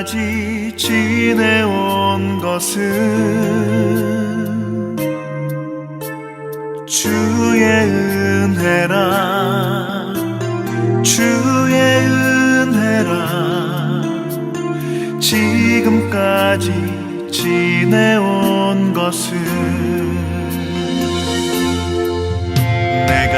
지금까지 지내온 것은 주의 은혜라, 주의 은혜라. 지금까지 지내온 것은 내게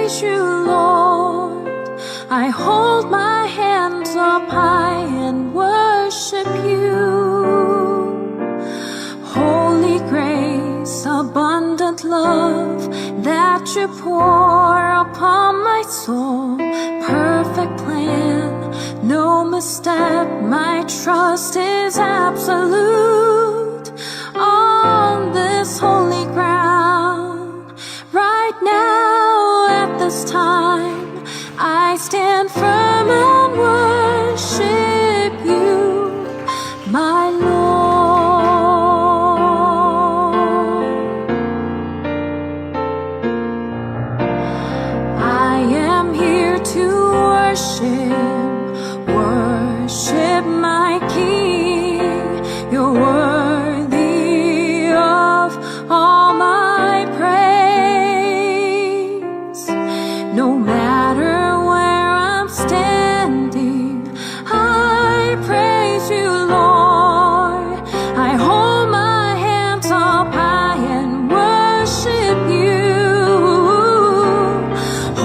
praise you, Lord. I hold my hands up high and worship you. Holy grace, abundant love that you pour upon my soul. Perfect plan, no misstep, my trust is absolute. On this holy ground, right now at this time, I stand firm and worship you, my Lord. I am here to worship my King. You're worthy of all my praise. No matter where I'm standing, I praise you, Lord. I hold my hands up high and worship you.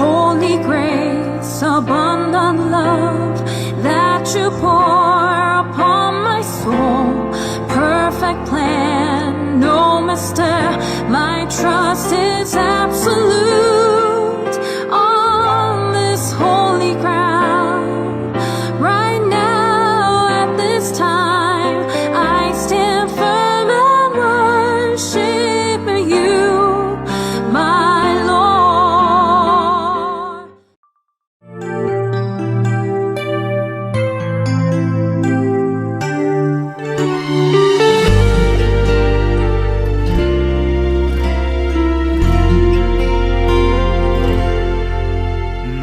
Holy grace, abundant love that you pour upon my soul. Perfect plan, no mistake, my trust is absolute. On this holy ground, right now at this time, I stand firm and worship you, my Lord.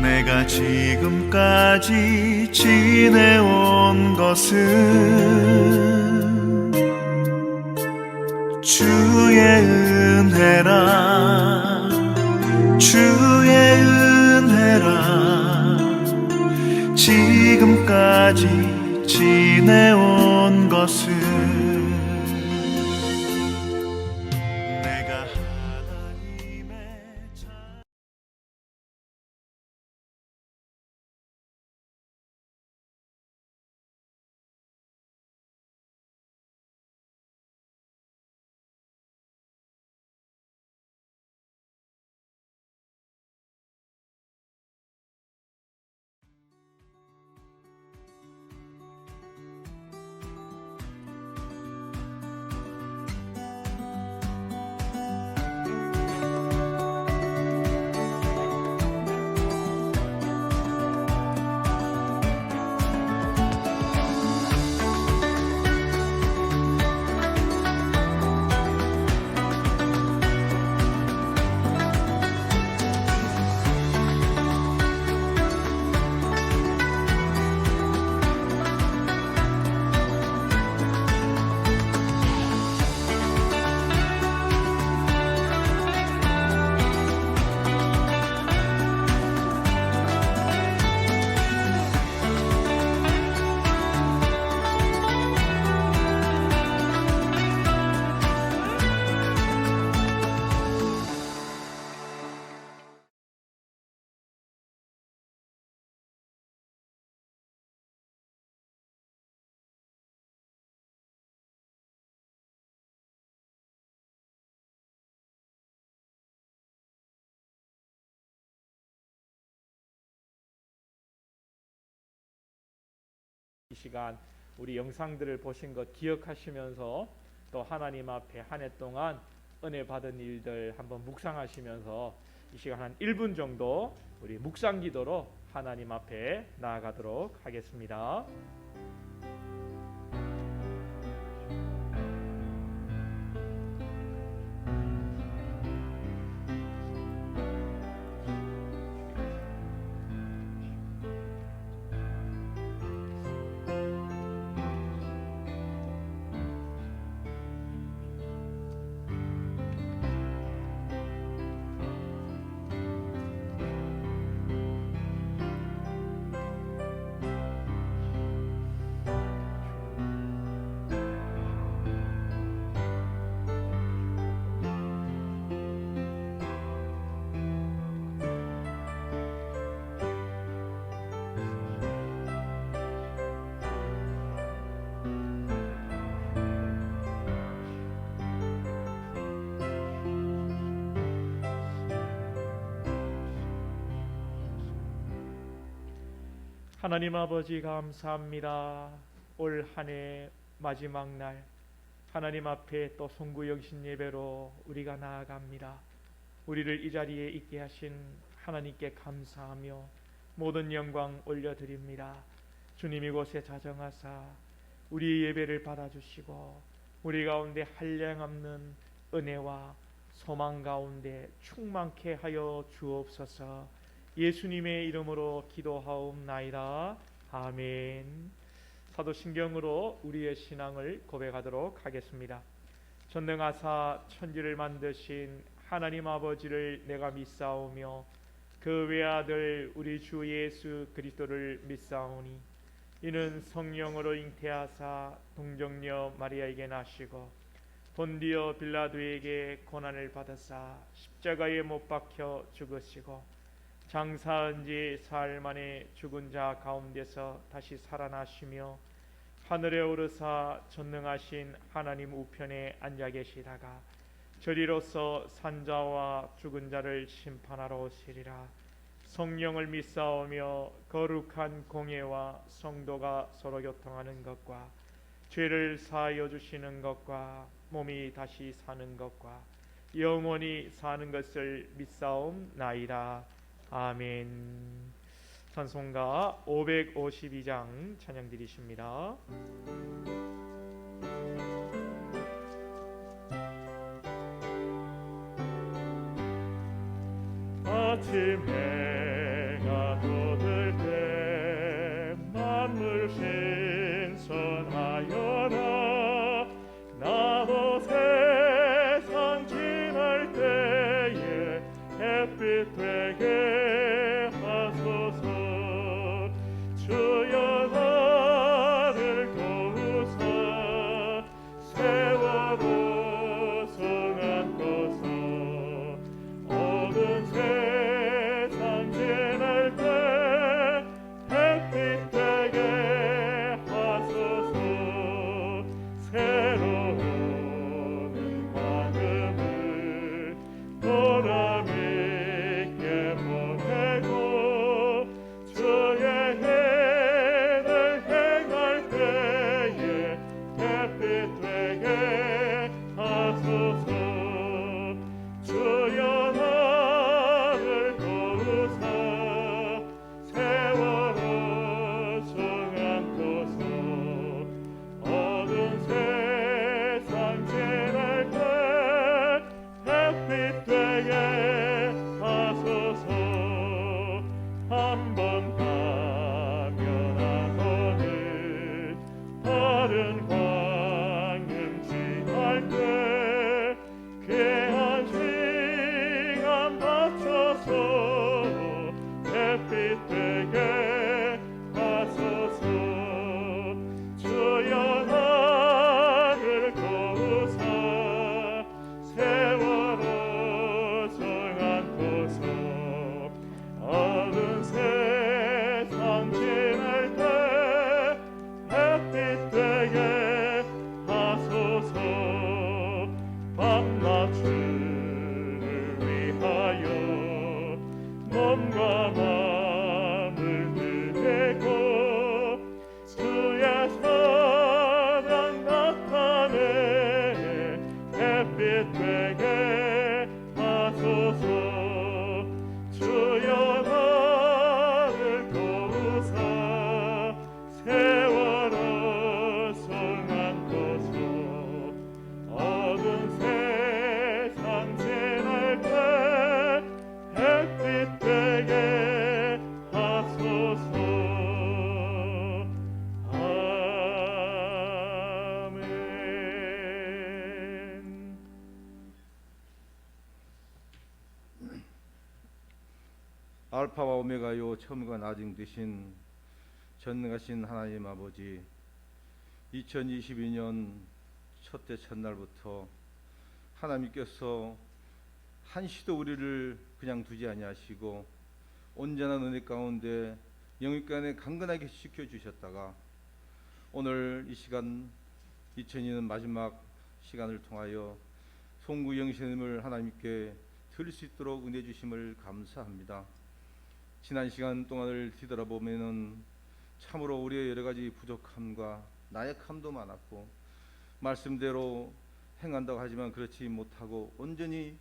내가 지금까지 지내온 것은 주의 은혜라, 주의 은혜라. 지금까지 지내온 것은 내가 하나님의 이 시간 우리 영상들을 보신 것 기억하시면서 또 하나님 앞에 한 해 동안 은혜 받은 일들 한번 묵상하시면서 이 시간 한 1분 정도 우리 묵상 기도로 하나님 앞에 나아가도록 하겠습니다. 하나님 아버지 감사합니다. 올 한 해 마지막 날 하나님 앞에 또 송구영신 예배로 우리가 나아갑니다. 우리를 이 자리에 있게 하신 하나님께 감사하며 모든 영광 올려드립니다. 주님 이곳에 자정하사 우리의 예배를 받아주시고 우리 가운데 한량없는 은혜와 소망 가운데 충만케 하여 주옵소서. 예수님의 이름으로 기도하옵나이다. 아멘. 사도신경으로 우리의 신앙을 고백하도록 하겠습니다. 전능하사 천지를 만드신 하나님 아버지를 내가 믿사오며 그 외아들 우리 주 예수 그리스도를 믿사오니 이는 성령으로 잉태하사 동정녀 마리아에게 나시고 본디오 빌라도에게 고난을 받으사 십자가에 못 박혀 죽으시고 장사한 지 사흘 만에 죽은 자 가운데서 다시 살아나시며 하늘에 오르사 전능하신 하나님 우편에 앉아 계시다가 저리로서 산자와 죽은 자를 심판하러 오시리라. 성령을 믿사오며 거룩한 공예와 성도가 서로 교통하는 것과 죄를 사하여 주시는 것과 몸이 다시 사는 것과 영원히 사는 것을 믿사옵나이다. 아멘. 찬송가 552장 찬양 드리십니다. 아침 해가 돋을 때 만물 신선하여라. 나도 세상 지날 때에 햇빛 되게 하소서. 주여 나를 도우사 세월호 성안고서 어두운 세상 지날 때 햇빛 되게 하소서. 새로운 광음을 보람있게 보내고 주의 해를 행할 때에 햇빛 되게 하소서. 주여 나를 도우사 세월호 성안고서 어두운 세상 지날 때 햇빛 되게 하소서. 한번 가면 하고는 다른 광음 지날 때 귀한 시간 맞춰서 햇빛 되게 하소서. 주여 나를 도우사 세월호 성안고서 어두운 세상 지날 때 햇빛 되게 하소서. 밤낮 주를 위하여 몸과 마음을 드리고 주의 사랑 나타내 햇빛 되게 하소서. 주여 나를 도우사 세월호 성안고서 어두운 세상 지날 때 햇빛 되게 하소서. 아멘. 알파와 오메가요 처음과 나중 되신 전능하신 하나님 아버지, 2022년 첫째 첫날부터 하나님께서 한시도 우리를 그냥 두지 아니하시고 온전한 은혜 가운데 영육간에 강건하게 지켜주셨다가 오늘 이 시간 2002년 마지막 시간을 통하여 송구 영신을 하나님께 드릴 수 있도록 은혜 주심을 감사합니다. 지난 시간 동안을 뒤돌아보면은 참으로 우리의 여러 가지 부족함과 나약함도 많았고 말씀대로 행한다고 하지만 그렇지 못하고 온전히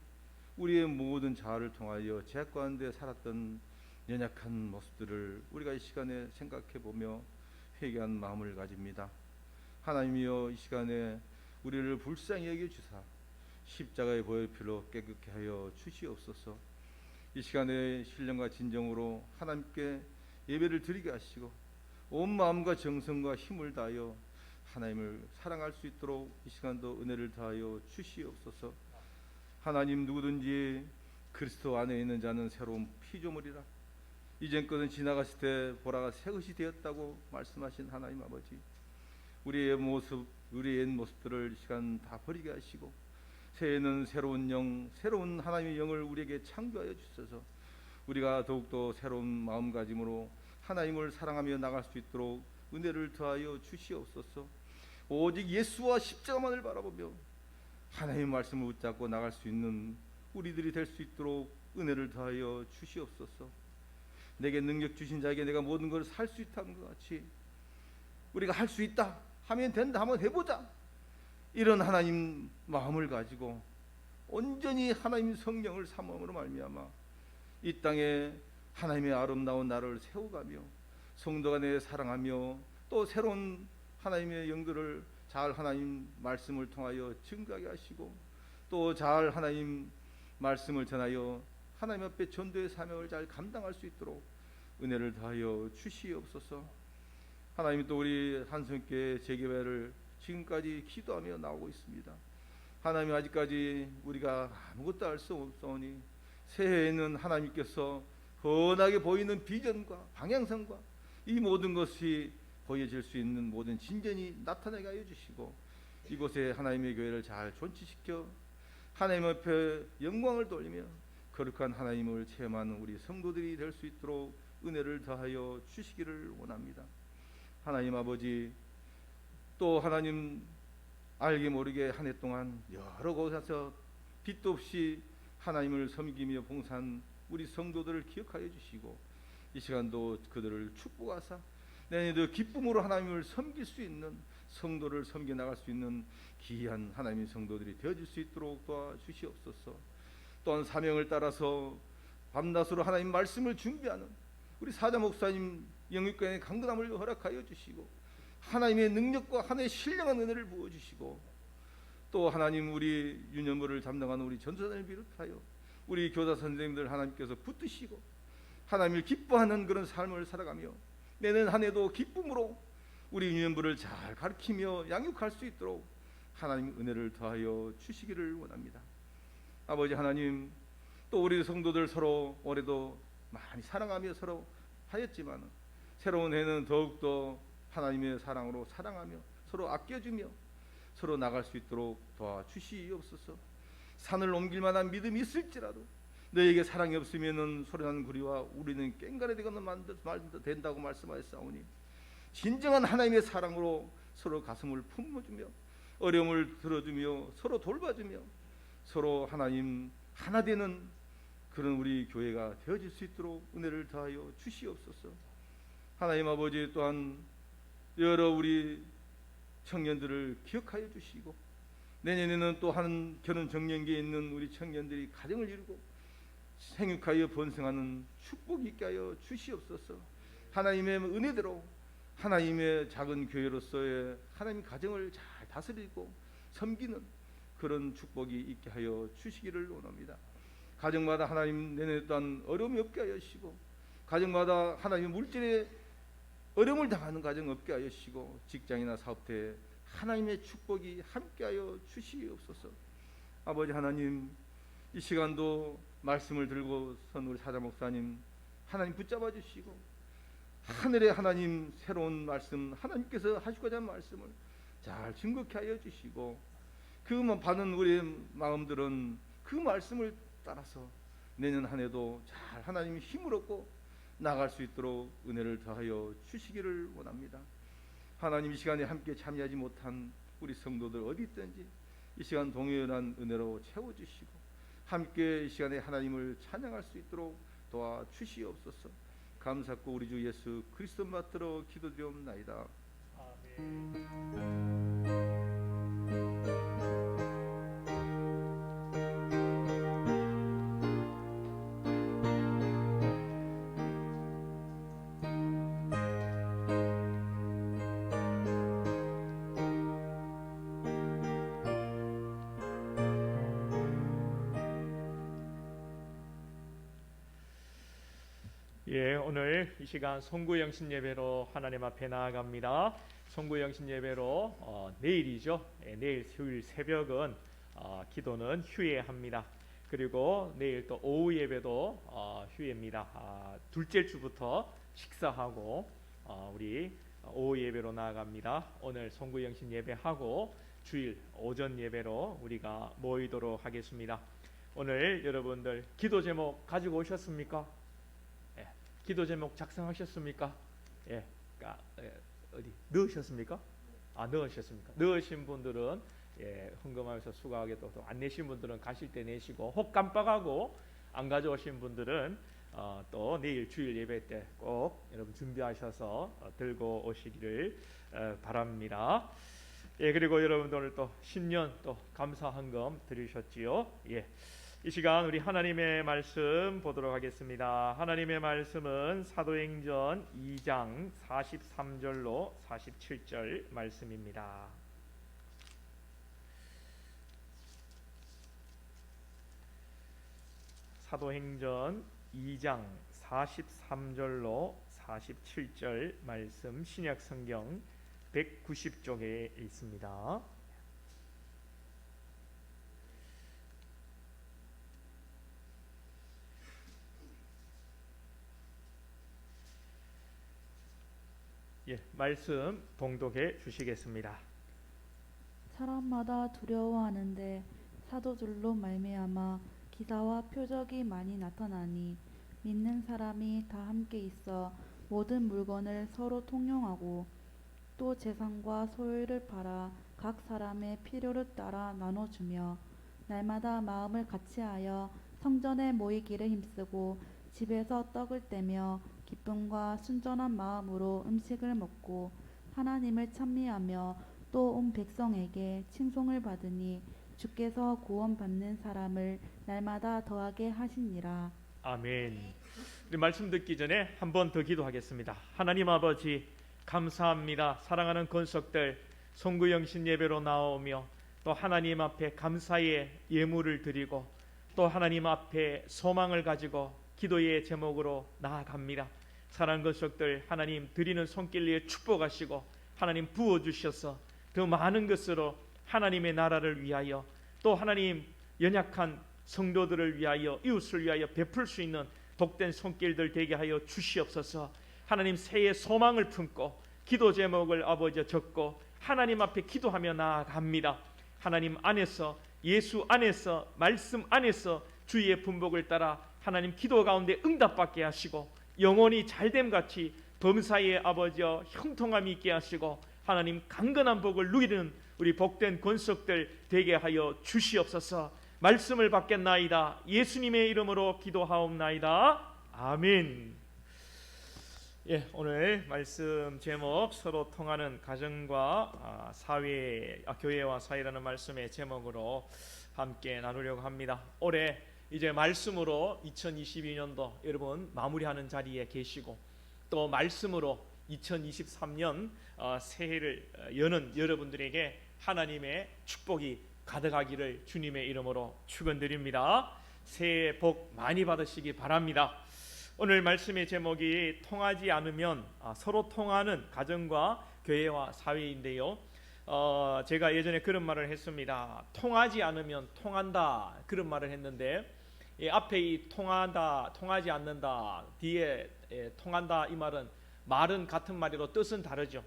우리의 모든 자아를 통하여 죄악 가운데 살았던 연약한 모습들을 우리가 이 시간에 생각해 보며 회개한 마음을 가집니다. 하나님이여, 이 시간에 우리를 불쌍히 여겨 주사 십자가의 보혈피로 깨끗게 하여 주시옵소서. 이 시간에 신령과 진정으로 하나님께 예배를 드리게 하시고 온 마음과 정성과 힘을 다하여 하나님을 사랑할 수 있도록 이 시간도 은혜를 다하여 주시옵소서. 하나님, 누구든지 그리스도 안에 있는 자는 새로운 피조물이라. 이전 것은 지나갔을 때 보라가 새 것이 되었다고 말씀하신 하나님 아버지, 우리의 옛 모습들을 이 시간 다 버리게 하시고 새해에는 새로운 영, 새로운 하나님의 영을 우리에게 창조하여 주셔서 우리가 더욱더 새로운 마음가짐으로 하나님을 사랑하며 나갈 수 있도록 은혜를 더하여 주시옵소서. 오직 예수와 십자가만을 바라보며 하나님의 말씀을 붙잡고 나갈 수 있는 우리들이 될 수 있도록 은혜를 더하여 주시옵소서. 내게 능력 주신 자에게 내가 모든 걸 살 수 있다는 것 같이 우리가 할 수 있다, 하면 된다, 한번 해보자, 이런 하나님 마음을 가지고 온전히 하나님 성령을 사모함으로 말미암아 이 땅에 하나님의 아름다운 나라를 세워가며 성도가 내 사랑하며 또 새로운 하나님의 영들을 잘 하나님 말씀을 통하여 증거하게 하시고 또 잘 하나님 말씀을 전하여 하나님 앞에 전도의 사명을 잘 감당할 수 있도록 은혜를 다하여 주시옵소서. 하나님, 또 우리 한성교회 재개회를 지금까지 기도하며 나오고 있습니다. 하나님, 아직까지 우리가 아무것도 알 수 없사오니 새해에는 하나님께서 훤하게 보이는 비전과 방향성과 이 모든 것이 보여질 수 있는 모든 진전이 나타나게 하여 주시고 이곳에 하나님의 교회를 잘 존치시켜 하나님 앞에 영광을 돌리며 거룩한 하나님을 체험하는 우리 성도들이 될 수 있도록 은혜를 더하여 주시기를 원합니다. 하나님 아버지, 또 하나님 알게 모르게 한 해 동안 여러 곳에서 빛도 없이 하나님을 섬기며 봉사한 우리 성도들을 기억하여 주시고 이 시간도 그들을 축복하사 내년에도 기쁨으로 하나님을 섬길 수 있는 성도를 섬겨 나갈 수 있는 귀한 하나님의 성도들이 되어질 수 있도록 도와주시옵소서. 또한 사명을 따라서 밤낮으로 하나님 말씀을 준비하는 우리 사자 목사님 영육간의 강건함을 허락하여 주시고 하나님의 능력과 하나님의 신령한 은혜를 부어주시고 또 하나님 우리 유년부를 담당하는 우리 전도사님을 비롯하여 우리 교사 선생님들 하나님께서 붙드시고 하나님을 기뻐하는 그런 삶을 살아가며 내년 한 해도 기쁨으로 우리 유년부를 잘 가르치며 양육할 수 있도록 하나님 은혜를 더하여 주시기를 원합니다. 아버지 하나님, 또 우리 성도들 서로 올해도 많이 사랑하며 서로 하였지만 새로운 해는 더욱더 하나님의 사랑으로 사랑하며 서로 아껴주며 서로 나갈 수 있도록 도와주시옵소서. 산을 옮길 만한 믿음이 있을지라도 너에게 사랑이 없으면은 소리나는 구리와 우리는 꽹과리 되거나 말도 된다고 말씀하셨사오니 진정한 하나님의 사랑으로 서로 가슴을 품어주며 어려움을 들어주며 서로 돌봐주며 서로 하나님 하나 되는 그런 우리 교회가 되어질 수 있도록 은혜를 더하여 주시옵소서. 하나님 아버지, 또한 여러 우리 청년들을 기억하여 주시고 내년에는 또 한 결혼 정년기에 있는 우리 청년들이 가정을 이루고 생육하여 번성하는 축복이 있게 하여 주시옵소서. 하나님의 은혜대로 하나님의 작은 교회로서의 하나님 가정을 잘 다스리고 섬기는 그런 축복이 있게 하여 주시기를 원합니다. 가정마다 하나님 내내 또한 어려움이 없게 하여 주시고 가정마다 하나님의 물질에 어려움을 당하는 가정 없게 하여 주시고 직장이나 사업대에 하나님의 축복이 함께 하여 주시옵소서. 아버지 하나님, 이 시간도 말씀을 들고 선 우리 사자 목사님 하나님 붙잡아 주시고 하늘의 하나님 새로운 말씀 하나님께서 하시고자 하는 말씀을 잘 증거케 하여 주시고 그만 받는 우리의 마음들은 그 말씀을 따라서 내년 한 해도 잘 하나님의 힘을 얻고 나갈 수 있도록 은혜를 더하여 주시기를 원합니다. 하나님, 이 시간에 함께 참여하지 못한 우리 성도들 어디 있든지 이 시간 동일한 은혜로 채워주시고 함께 이 시간에 하나님을 찬양할 수 있도록 도와주시옵소서. 감사하고 우리 주 예수 그리스도 받들어 기도드리옵나이다. 아멘. 예, 오늘 이 시간 송구영신 예배로 하나님 앞에 나아갑니다. 송구영신 예배로 내일이죠. 예, 내일 수요일 새벽은 기도는 휴회합니다. 그리고 내일 또 오후 예배도 휴회입니다. 둘째 주부터 식사하고 우리 오후 예배로 나아갑니다. 오늘 송구영신 예배하고 주일 오전 예배로 우리가 모이도록 하겠습니다. 오늘 여러분들 기도 제목 가지고 오셨습니까? 기도 제목 작성하셨습니까? 예, 어디 넣으셨습니까? 넣으셨습니까? 넣으신 분들은 헌금하면서 수고하게 또 안 내신 분들은 가실 때 내시고, 혹 깜빡하고 안 가져오신 분들은 또 내일 주일 예배 때 꼭 여러분 준비하셔서 들고 오시기를 바랍니다. 예, 그리고 여러분들 오늘 또 신년 또 감사 헌금 드리셨지요? 예. 이 시간 우리 하나님의 말씀 보도록 하겠습니다. 하나님의 말씀은 사도행전 2장 43절로 47절 말씀입니다. 사도행전 2장 43절로 47절 말씀, 신약성경 190쪽에 있습니다. 예, 말씀 봉독해 주시겠습니다. 사람마다 두려워하는데 사도들로 말미암아 기사와 표적이 많이 나타나니 믿는 사람이 다 함께 있어 모든 물건을 서로 통용하고 또 재산과 소유를 팔아 각 사람의 필요를 따라 나눠주며 날마다 마음을 같이하여 성전에 모이기를 힘쓰고 집에서 떡을 떼며 기쁨과 순전한 마음으로 음식을 먹고 하나님을 찬미하며 또 온 백성에게 칭송을 받으니 주께서 구원받는 사람을 날마다 더하게 하시니라. 아멘. 우리 말씀 듣기 전에 한 번 더 기도하겠습니다. 하나님 아버지 감사합니다. 사랑하는 권속들 송구영신 예배로 나오며 또 하나님 앞에 감사의 예물을 드리고 또 하나님 앞에 소망을 가지고 기도의 제목으로 나아갑니다. 사랑하는 권속들 하나님 드리는 손길 위에 축복하시고 하나님 부어주셔서 더 많은 것으로 하나님의 나라를 위하여 또 하나님 연약한 성도들을 위하여 이웃을 위하여 베풀 수 있는 복된 손길들 되게 하여 주시옵소서. 하나님 새해 소망을 품고 기도 제목을 아버지 적고 하나님 앞에 기도하며 나아갑니다. 하나님 안에서 예수 안에서 말씀 안에서 주의 분복을 따라 하나님 기도 가운데 응답받게 하시고 영혼이 잘됨같이 범사의 아버지여 형통함이 있게 하시고 하나님 강건한 복을 누리는 우리 복된 권속들 되게 하여 주시옵소서. 말씀을 받겠나이다. 예수님의 이름으로 기도하옵나이다. 아멘. 예, 오늘 말씀 제목 서로 통하는 가정과 사회, 교회와 사회라는 말씀의 제목으로 함께 나누려고 합니다. 올해 이제 말씀으로 2022년도 여러분 마무리하는 자리에 계시고 또 말씀으로 2023년 새해를 여는 여러분들에게 하나님의 축복이 가득하기를 주님의 이름으로 축원드립니다. 새해 복 많이 받으시기 바랍니다. 오늘 말씀의 제목이 통하지 않으면 서로 통하는 가정과 교회와 사회인데요. 제가 예전에 그런 말을 했습니다. 통하지 않으면 통한다 그런 말을 했는데 앞에 이 통하다, 통하지 않는다 뒤에 통한다 이 말은 같은 말이로 뜻은 다르죠.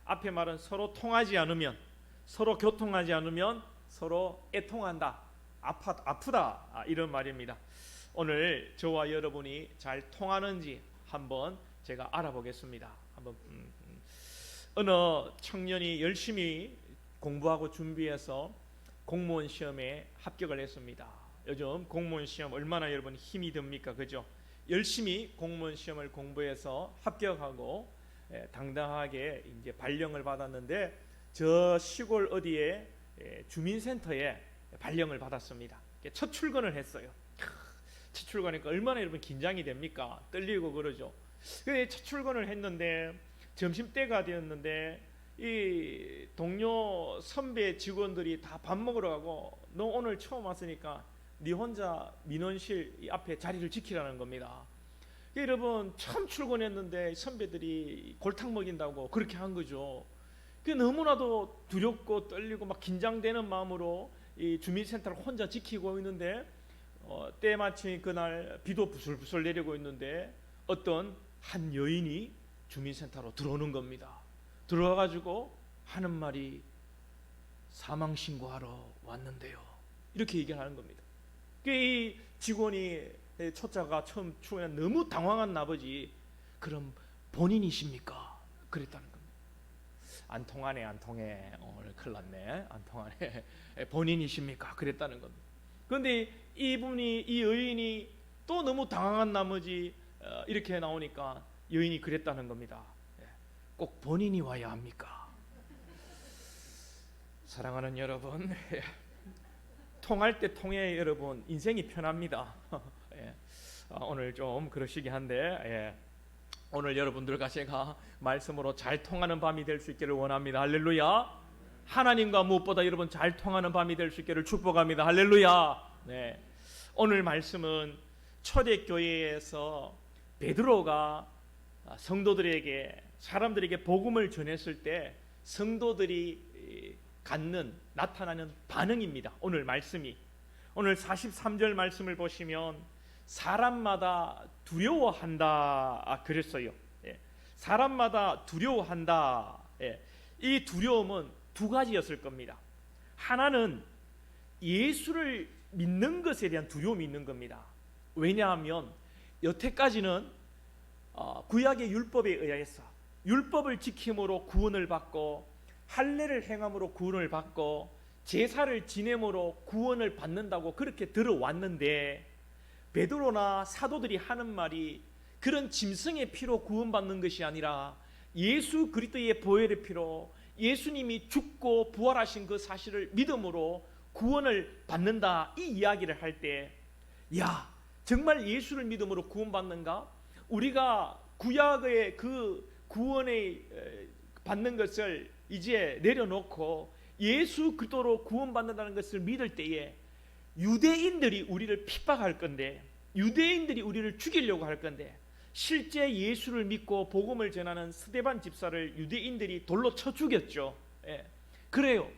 앞에 말은 서로 통하지 않으면 서로 교통하지 않으면 서로 애통한다, 아프다 이런 말입니다. 오늘 저와 여러분이 잘 통하는지 한번 제가 알아보겠습니다. 한번 어느 청년이 열심히 공부하고 준비해서 공무원 시험에 합격을 했습니다. 요즘 공무원 시험 얼마나 여러분 힘이 듭니까? 그죠? 열심히 공무원 시험을 공부해서 합격하고 당당하게 이제 발령을 받았는데 저 시골 어디에 주민센터에 발령을 받았습니다. 첫 출근을 했어요. 첫 출근하니까 얼마나 여러분 긴장이 됩니까? 떨리고 그러죠. 첫 출근을 했는데 점심때가 되었는데 이 동료 선배 직원들이 다 밥 먹으러 가고 너 오늘 처음 왔으니까 네 혼자 민원실 이 앞에 자리를 지키라는 겁니다. 여러분 처음 출근했는데 선배들이 골탕 먹인다고 그렇게 한 거죠. 너무나도 두렵고 떨리고 막 긴장되는 마음으로 이 주민센터를 혼자 지키고 있는데 때마침 그날 비도 부슬부슬 내리고 있는데 어떤 한 여인이 주민센터로 들어오는 겁니다. 들어와가지고 하는 말이 사망 신고하러 왔는데요. 이렇게 얘기를 하는 겁니다. 이 직원이 초짜가 처음 출근해 너무 당황한 나머지 그럼 본인이십니까? 그랬다는 겁니다. 안 통하네 안 통해. 오늘 큰일 났네. 안 통하네. 본인이십니까? 그랬다는 겁니다. 그런데 이 여인이 또 너무 당황한 나머지 이렇게 나오니까 여인이 그랬다는 겁니다. 꼭 본인이 와야 합니까? 사랑하는 여러분, 통할 때 통해 여러분 인생이 편합니다. 오늘 좀 그러시긴 한데 오늘 여러분들과 제가 말씀으로 잘 통하는 밤이 될 수 있기를 원합니다. 할렐루야. 하나님과 무엇보다 여러분 잘 통하는 밤이 될 수 있기를 축복합니다. 할렐루야. 오늘 말씀은 초대교회에서 베드로가 성도들에게 사람들에게 복음을 전했을 때 성도들이 나타나는 반응입니다. 오늘 말씀이 오늘 43절 말씀을 보시면 사람마다 두려워한다 그랬어요. 사람마다 두려워한다. 이 두려움은 두 가지였을 겁니다. 하나는 예수를 믿는 것에 대한 두려움이 있는 겁니다. 왜냐하면 여태까지는 구약의 율법에 의해서 율법을 지킴으로 구원을 받고 할례를 행함으로 구원을 받고 제사를 지냄으로 구원을 받는다고 그렇게 들어왔는데 베드로나 사도들이 하는 말이 그런 짐승의 피로 구원받는 것이 아니라 예수 그리스도의 보혈의 피로 예수님이 죽고 부활하신 그 사실을 믿음으로 구원을 받는다 이 이야기를 할 때 정말 예수를 믿음으로 구원받는가? 우리가 구약의 그 구원의 받는 것을 이제 내려놓고 예수 그리스도로 구원받는다는 것을 믿을 때에 유대인들이 우리를 핍박할 건데 유대인들이 우리를 죽이려고 할 건데 실제 예수를 믿고 복음을 전하는 스데반 집사를 유대인들이 돌로 쳐 죽였죠. 그래요.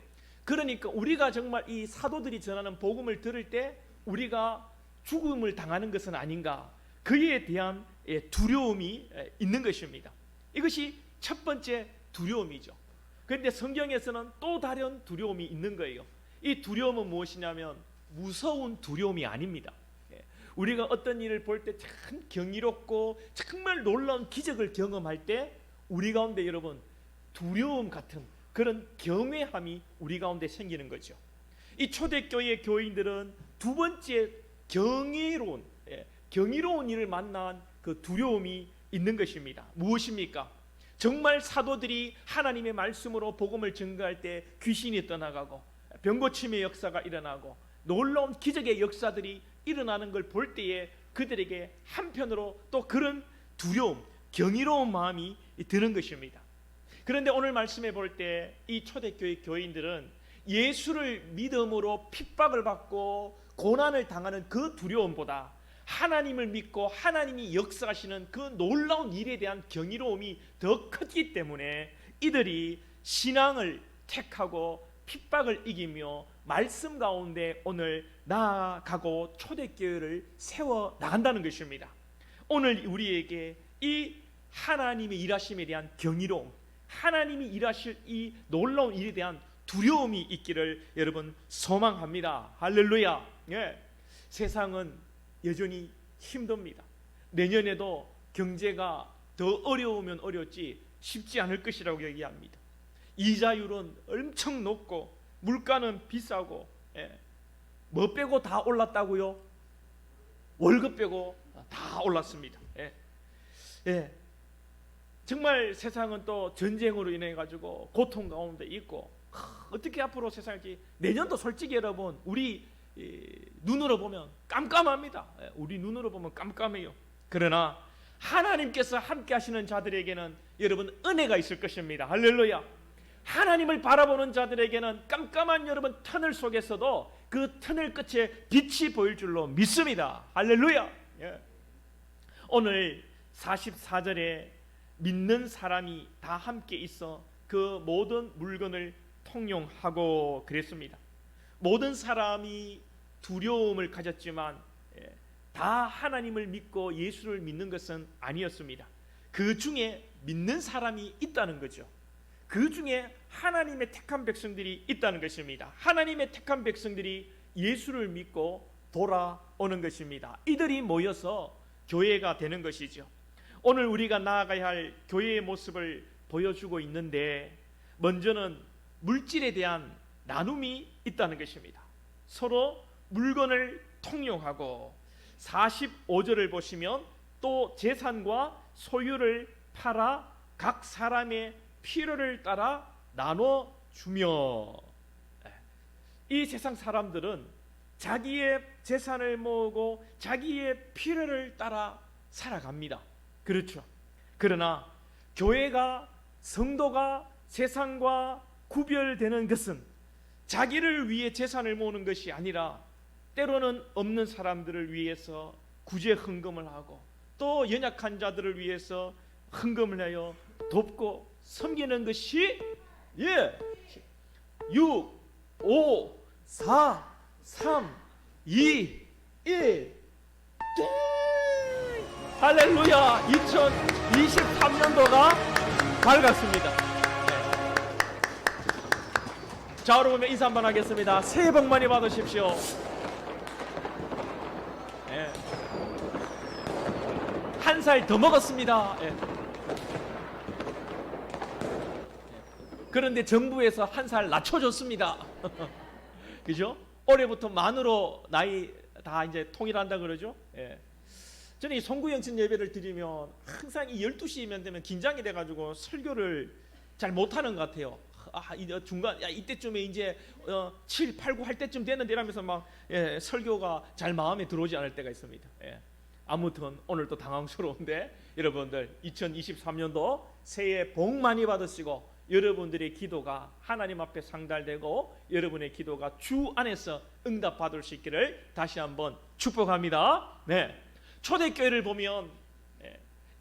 그러니까 우리가 정말 이 사도들이 전하는 복음을 들을 때 우리가 죽음을 당하는 것은 아닌가 그에 대한 두려움이 있는 것입니다. 이것이 첫 번째 두려움이죠. 그런데 성경에서는 또 다른 두려움이 있는 거예요. 이 두려움은 무엇이냐면 무서운 두려움이 아닙니다. 우리가 어떤 일을 볼 때 참 경이롭고 정말 놀라운 기적을 경험할 때 우리 가운데 여러분 두려움 같은 그런 경외함이 우리 가운데 생기는 거죠. 이 초대교회 교인들은 두 번째 경이로운 일을 만난 그 두려움이 있는 것입니다. 무엇입니까? 정말 사도들이 하나님의 말씀으로 복음을 증거할 때 귀신이 떠나가고 병고침의 역사가 일어나고 놀라운 기적의 역사들이 일어나는 걸 볼 때에 그들에게 한편으로 또 그런 두려움, 경이로운 마음이 드는 것입니다. 그런데 오늘 말씀해 볼 때 이 초대교회 교인들은 예수를 믿음으로 핍박을 받고 고난을 당하는 그 두려움보다 하나님을 믿고 하나님이 역사하시는 그 놀라운 일에 대한 경이로움이 더 컸기 때문에 이들이 신앙을 택하고 핍박을 이기며 말씀 가운데 오늘 나아가고 초대교회를 세워 나간다는 것입니다. 오늘 우리에게 이 하나님의 일하심에 대한 경이로움, 하나님이 일하실 이 놀라운 일에 대한 두려움이 있기를 여러분 소망합니다. 할렐루야. 세상은 여전히 힘듭니다. 내년에도 경제가 더 어려우면 어렵지 쉽지 않을 것이라고 얘기합니다. 이자율은 엄청 높고 물가는 비싸고 뭐 빼고 다 올랐다고요? 월급 빼고 다 올랐습니다. 예. 예. 정말 세상은 또 전쟁으로 인해 가지고 고통 가운데 있고 어떻게 앞으로 세상일지 내년도 솔직히 여러분 우리 눈으로 보면 깜깜합니다. 예. 우리 눈으로 보면 깜깜해요. 그러나 하나님께서 함께 하시는 자들에게는 여러분 은혜가 있을 것입니다. 할렐루야. 하나님을 바라보는 자들에게는 깜깜한 여러분 터널 속에서도 그 터널 끝에 빛이 보일 줄로 믿습니다. 할렐루야. 예. 오늘 44절에 믿는 사람이 다 함께 있어 그 모든 물건을 통용하고 그랬습니다. 모든 사람이 두려움을 가졌지만 다 하나님을 믿고 예수를 믿는 것은 아니었습니다. 그 중에 믿는 사람이 있다는 거죠. 그 중에 하나님의 택한 백성들이 있다는 것입니다. 하나님의 택한 백성들이 예수를 믿고 돌아오는 것입니다. 이들이 모여서 교회가 되는 것이죠. 오늘 우리가 나아가야 할 교회의 모습을 보여주고 있는데 먼저는 물질에 대한 나눔이 있다는 것입니다. 서로 물건을 통용하고 45절을 보시면 또 재산과 소유를 팔아 각 사람의 필요를 따라 나눠주며 이 세상 사람들은 자기의 재산을 모으고 자기의 필요를 따라 살아갑니다. 그렇죠. 그러나 교회가 성도가 세상과 구별되는 것은 자기를 위해 재산을 모으는 것이 아니라 때로는 없는 사람들을 위해서 구제 헌금을 하고 또 연약한 자들을 위해서 헌금을 하여 돕고 섬기는 것이 6, 5, 4, 3, 2, 1 할렐루야. 2023년도가 밝았습니다. 자, 여러분 인사 한번 하겠습니다. 새해 복 많이 받으십시오. 한 살 더 먹었습니다. 그런데 정부에서 한 살 낮춰줬습니다. 그죠? 올해부터 만으로 나이 다 이제 통일한다 그러죠. 저는 이 송구영신 예배를 드리면 항상 이 12시면 되면 긴장이 돼가지고 설교를 잘 못하는 것 같아요. 중간 이때쯤에 이제 7, 8, 9 할 때쯤 되는데 이러면서 막 설교가 잘 마음에 들어오지 않을 때가 있습니다. 아무튼 오늘 또 당황스러운데 여러분들 2023년도 새해 복 많이 받으시고 여러분들의 기도가 하나님 앞에 상달되고 여러분의 기도가 주 안에서 응답받을 수 있기를 다시 한번 축복합니다. 네. 초대교회를 보면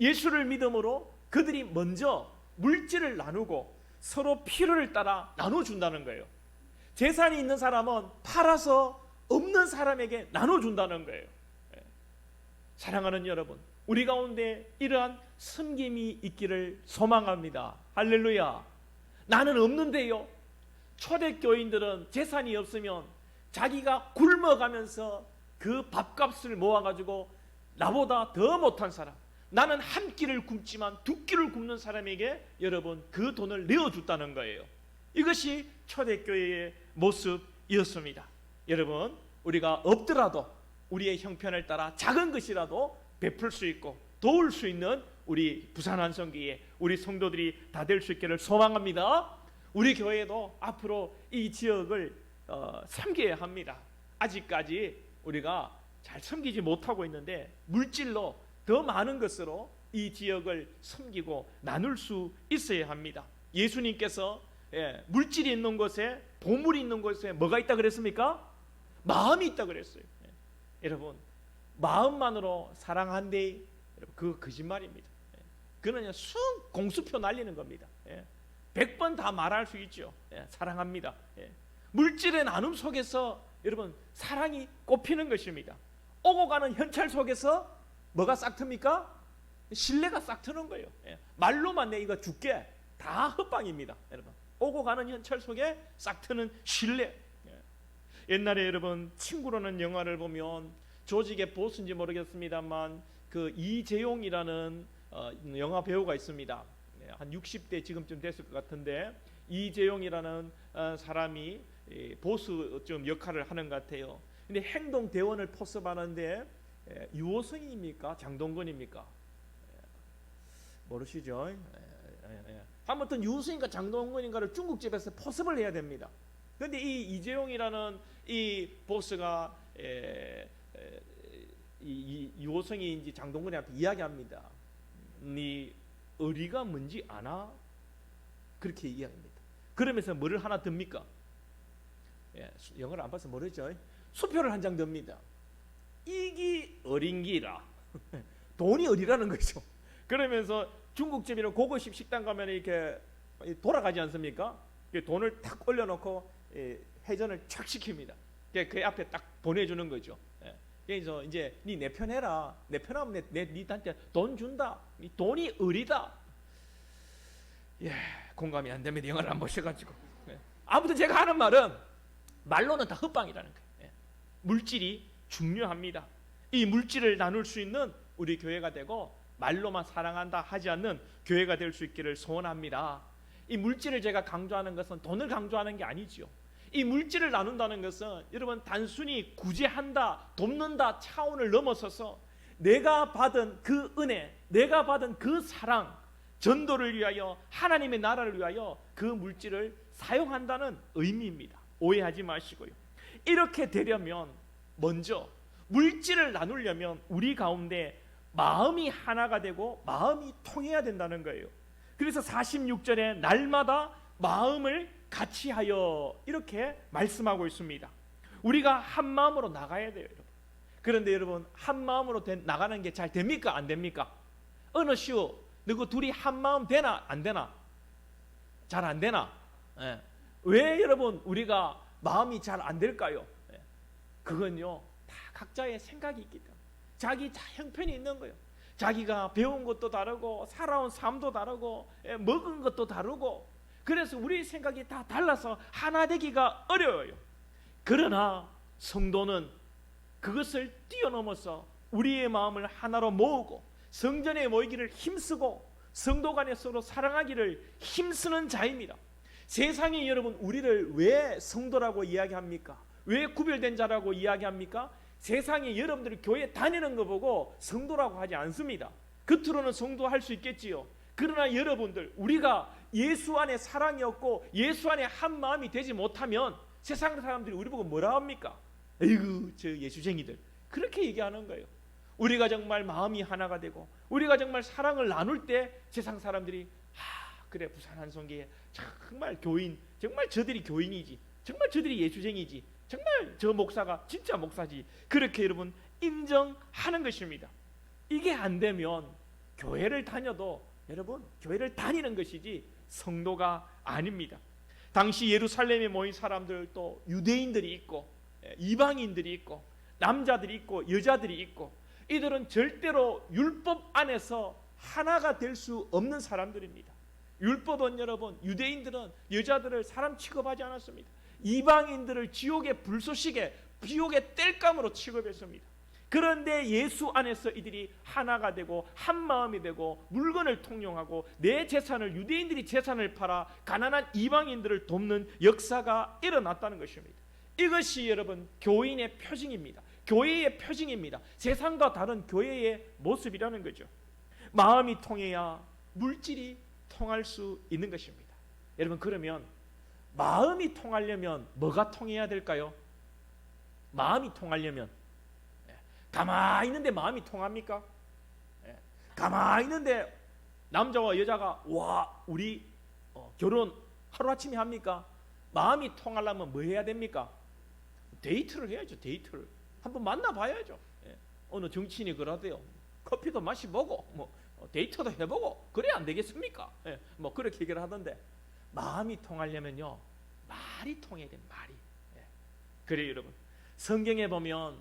예수를 믿음으로 그들이 먼저 물질을 나누고 서로 필요를 따라 나눠준다는 거예요. 재산이 있는 사람은 팔아서 없는 사람에게 나눠준다는 거예요. 사랑하는 여러분, 우리 가운데 이러한 섬김이 있기를 소망합니다. 할렐루야. 나는 없는데요. 초대교인들은 재산이 없으면 자기가 굶어가면서 그 밥값을 모아가지고 나보다 더 못한 사람, 나는 한 끼를 굶지만 두 끼를 굶는 사람에게 여러분 그 돈을 내어줬다는 거예요. 이것이 초대교회의 모습이었습니다. 여러분, 우리가 없더라도 우리의 형편을 따라 작은 것이라도 베풀 수 있고 도울 수 있는 우리 부산 한성교회 우리 성도들이 다 될 수 있기를 소망합니다. 우리 교회도 앞으로 이 지역을 섬겨야 합니다. 아직까지 우리가 잘 섬기지 못하고 있는데 물질로 더 많은 것으로 이 지역을 섬기고 나눌 수 있어야 합니다. 예수님께서 물질이 있는 곳에 보물이 있는 곳에 뭐가 있다 그랬습니까? 마음이 있다 그랬어요. 여러분, 마음만으로 사랑한대, 그거 거짓말입니다. 그는 그냥 공수표 날리는 겁니다. 100번 다 말할 수 있죠. 사랑합니다. 물질의 나눔 속에서 여러분 사랑이 꽃피는 것입니다. 오고 가는 현찰 속에서 뭐가 싹 틉니까? 신뢰가 싹 트는 거예요. 말로만 내 이거 줄게 다 헛방입니다. 여러분, 오고 가는 현찰 속에 싹 트는 신뢰. 옛날에 여러분 친구라는 영화를 보면 조직의 보스인지 모르겠습니다만 그 이재용이라는 영화 배우가 있습니다. 한 60대 지금쯤 됐을 것 같은데 이재용이라는 사람이 보스 좀 역할을 하는 것 같아요. 근데 행동 대원을 포섭하는데 유호성입니까? 장동건입니까? 모르시죠? 아무튼 유호성인가 장동건인가를 중국집에서 포섭을 해야 됩니다. 그런데 이 이재용이라는 이 보스가 이 유호성인지 장동건한테 이야기합니다. 네 의리가 뭔지 아나? 그렇게 이야기합니다. 그러면서 뭐를 하나 듭니까? 영어를 안 봐서 모르죠. 수표를 한 장 듭니다. 이기 어린기라. 돈이 어리라는 거죠. 그러면서 중국집이나 고급식 식당 가면 이렇게 돌아가지 않습니까? 돈을 탁 올려놓고 회전을 촥 시킵니다. 그 앞에 딱 보내주는 거죠. 그래서 이제 네 내 편 해라. 내 편하면 니한테 돈 준다. 네 돈이 어리다. 공감이 안 됩니다. 영화를 안 보셔가지고. 아무튼 제가 하는 말은 말로는 다 헛방이라는 거예요. 물질이 중요합니다. 이 물질을 나눌 수 있는 우리 교회가 되고 말로만 사랑한다 하지 않는 교회가 될 수 있기를 소원합니다. 이 물질을 제가 강조하는 것은 돈을 강조하는 게 아니지요. 이 물질을 나눈다는 것은 여러분 단순히 구제한다, 돕는다 차원을 넘어서서 내가 받은 그 은혜, 내가 받은 그 사랑, 전도를 위하여 하나님의 나라를 위하여 그 물질을 사용한다는 의미입니다. 오해하지 마시고요. 이렇게 되려면 먼저 물질을 나누려면 우리 가운데 마음이 하나가 되고 마음이 통해야 된다는 거예요. 그래서 46절에 날마다 마음을 같이 하여 이렇게 말씀하고 있습니다. 우리가 한 마음으로 나가야 돼요, 여러분. 그런데 여러분 한 마음으로 나가는 게 잘 됩니까? 안 됩니까? 어느 시오 너희 둘이 한 마음 되나? 안 되나? 잘 안 되나? 왜 여러분 우리가 마음이 잘 안 될까요? 그건요 다 각자의 생각이 있기 때문에 자기 형편이 있는 거예요. 자기가 배운 것도 다르고 살아온 삶도 다르고 먹은 것도 다르고 그래서 우리 생각이 다 달라서 하나 되기가 어려워요. 그러나 성도는 그것을 뛰어넘어서 우리의 마음을 하나로 모으고 성전에 모이기를 힘쓰고 성도 간에 서로 사랑하기를 힘쓰는 자입니다. 세상이 여러분 우리를 왜 성도라고 이야기합니까? 왜 구별된 자라고 이야기합니까? 세상이 여러분들이 교회 다니는 거 보고 성도라고 하지 않습니다. 겉으로는 성도할 수 있겠지요. 그러나 여러분들 우리가 예수 안에 사랑이 없고 예수 안에 한 마음이 되지 못하면 세상 사람들이 우리 보고 뭐라 합니까? 에이구 저 예수쟁이들 그렇게 얘기하는 거예요. 우리가 정말 마음이 하나가 되고 우리가 정말 사랑을 나눌 때 세상 사람들이 그래 부산 한송교회 정말 교인 정말 저들이 교인이지 정말 저들이 예수쟁이지 정말 저 목사가 진짜 목사지 그렇게 여러분 인정하는 것입니다. 이게 안 되면 교회를 다녀도 여러분 교회를 다니는 것이지 성도가 아닙니다. 당시 예루살렘에 모인 사람들 또 유대인들이 있고 이방인들이 있고 남자들이 있고 여자들이 있고 이들은 절대로 율법 안에서 하나가 될 수 없는 사람들입니다. 율법은 여러분 유대인들은 여자들을 사람 취급하지 않았습니다. 이방인들을 지옥의 불쏘시개 비옥의 땔감으로 취급했습니다. 그런데 예수 안에서 이들이 하나가 되고 한 마음이 되고 물건을 통용하고 내 재산을 유대인들이 재산을 팔아 가난한 이방인들을 돕는 역사가 일어났다는 것입니다. 이것이 여러분 교인의 표징입니다. 교회의 표징입니다. 세상과 다른 교회의 모습이라는 거죠. 마음이 통해야 물질이 통할 수 있는 것입니다. 여러분 그러면 마음이 통하려면 뭐가 통해야 될까요? 마음이 통하려면 가만히 있는데 마음이 통합니까? 가만히 있는데 남자와 여자가 와 우리 결혼 하루아침에 합니까? 마음이 통하려면 뭐 해야 됩니까? 데이트를 해야죠. 데이트를 한번 만나봐야죠. 어느 정치인이 그러대요. 커피도 마시보고 뭐 데이트도 해보고 그래야 안 되겠습니까? 뭐 그렇게 얘기를 하던데 마음이 통하려면요 말이 통해야 돼요. 말이. 그래요 여러분 성경에 보면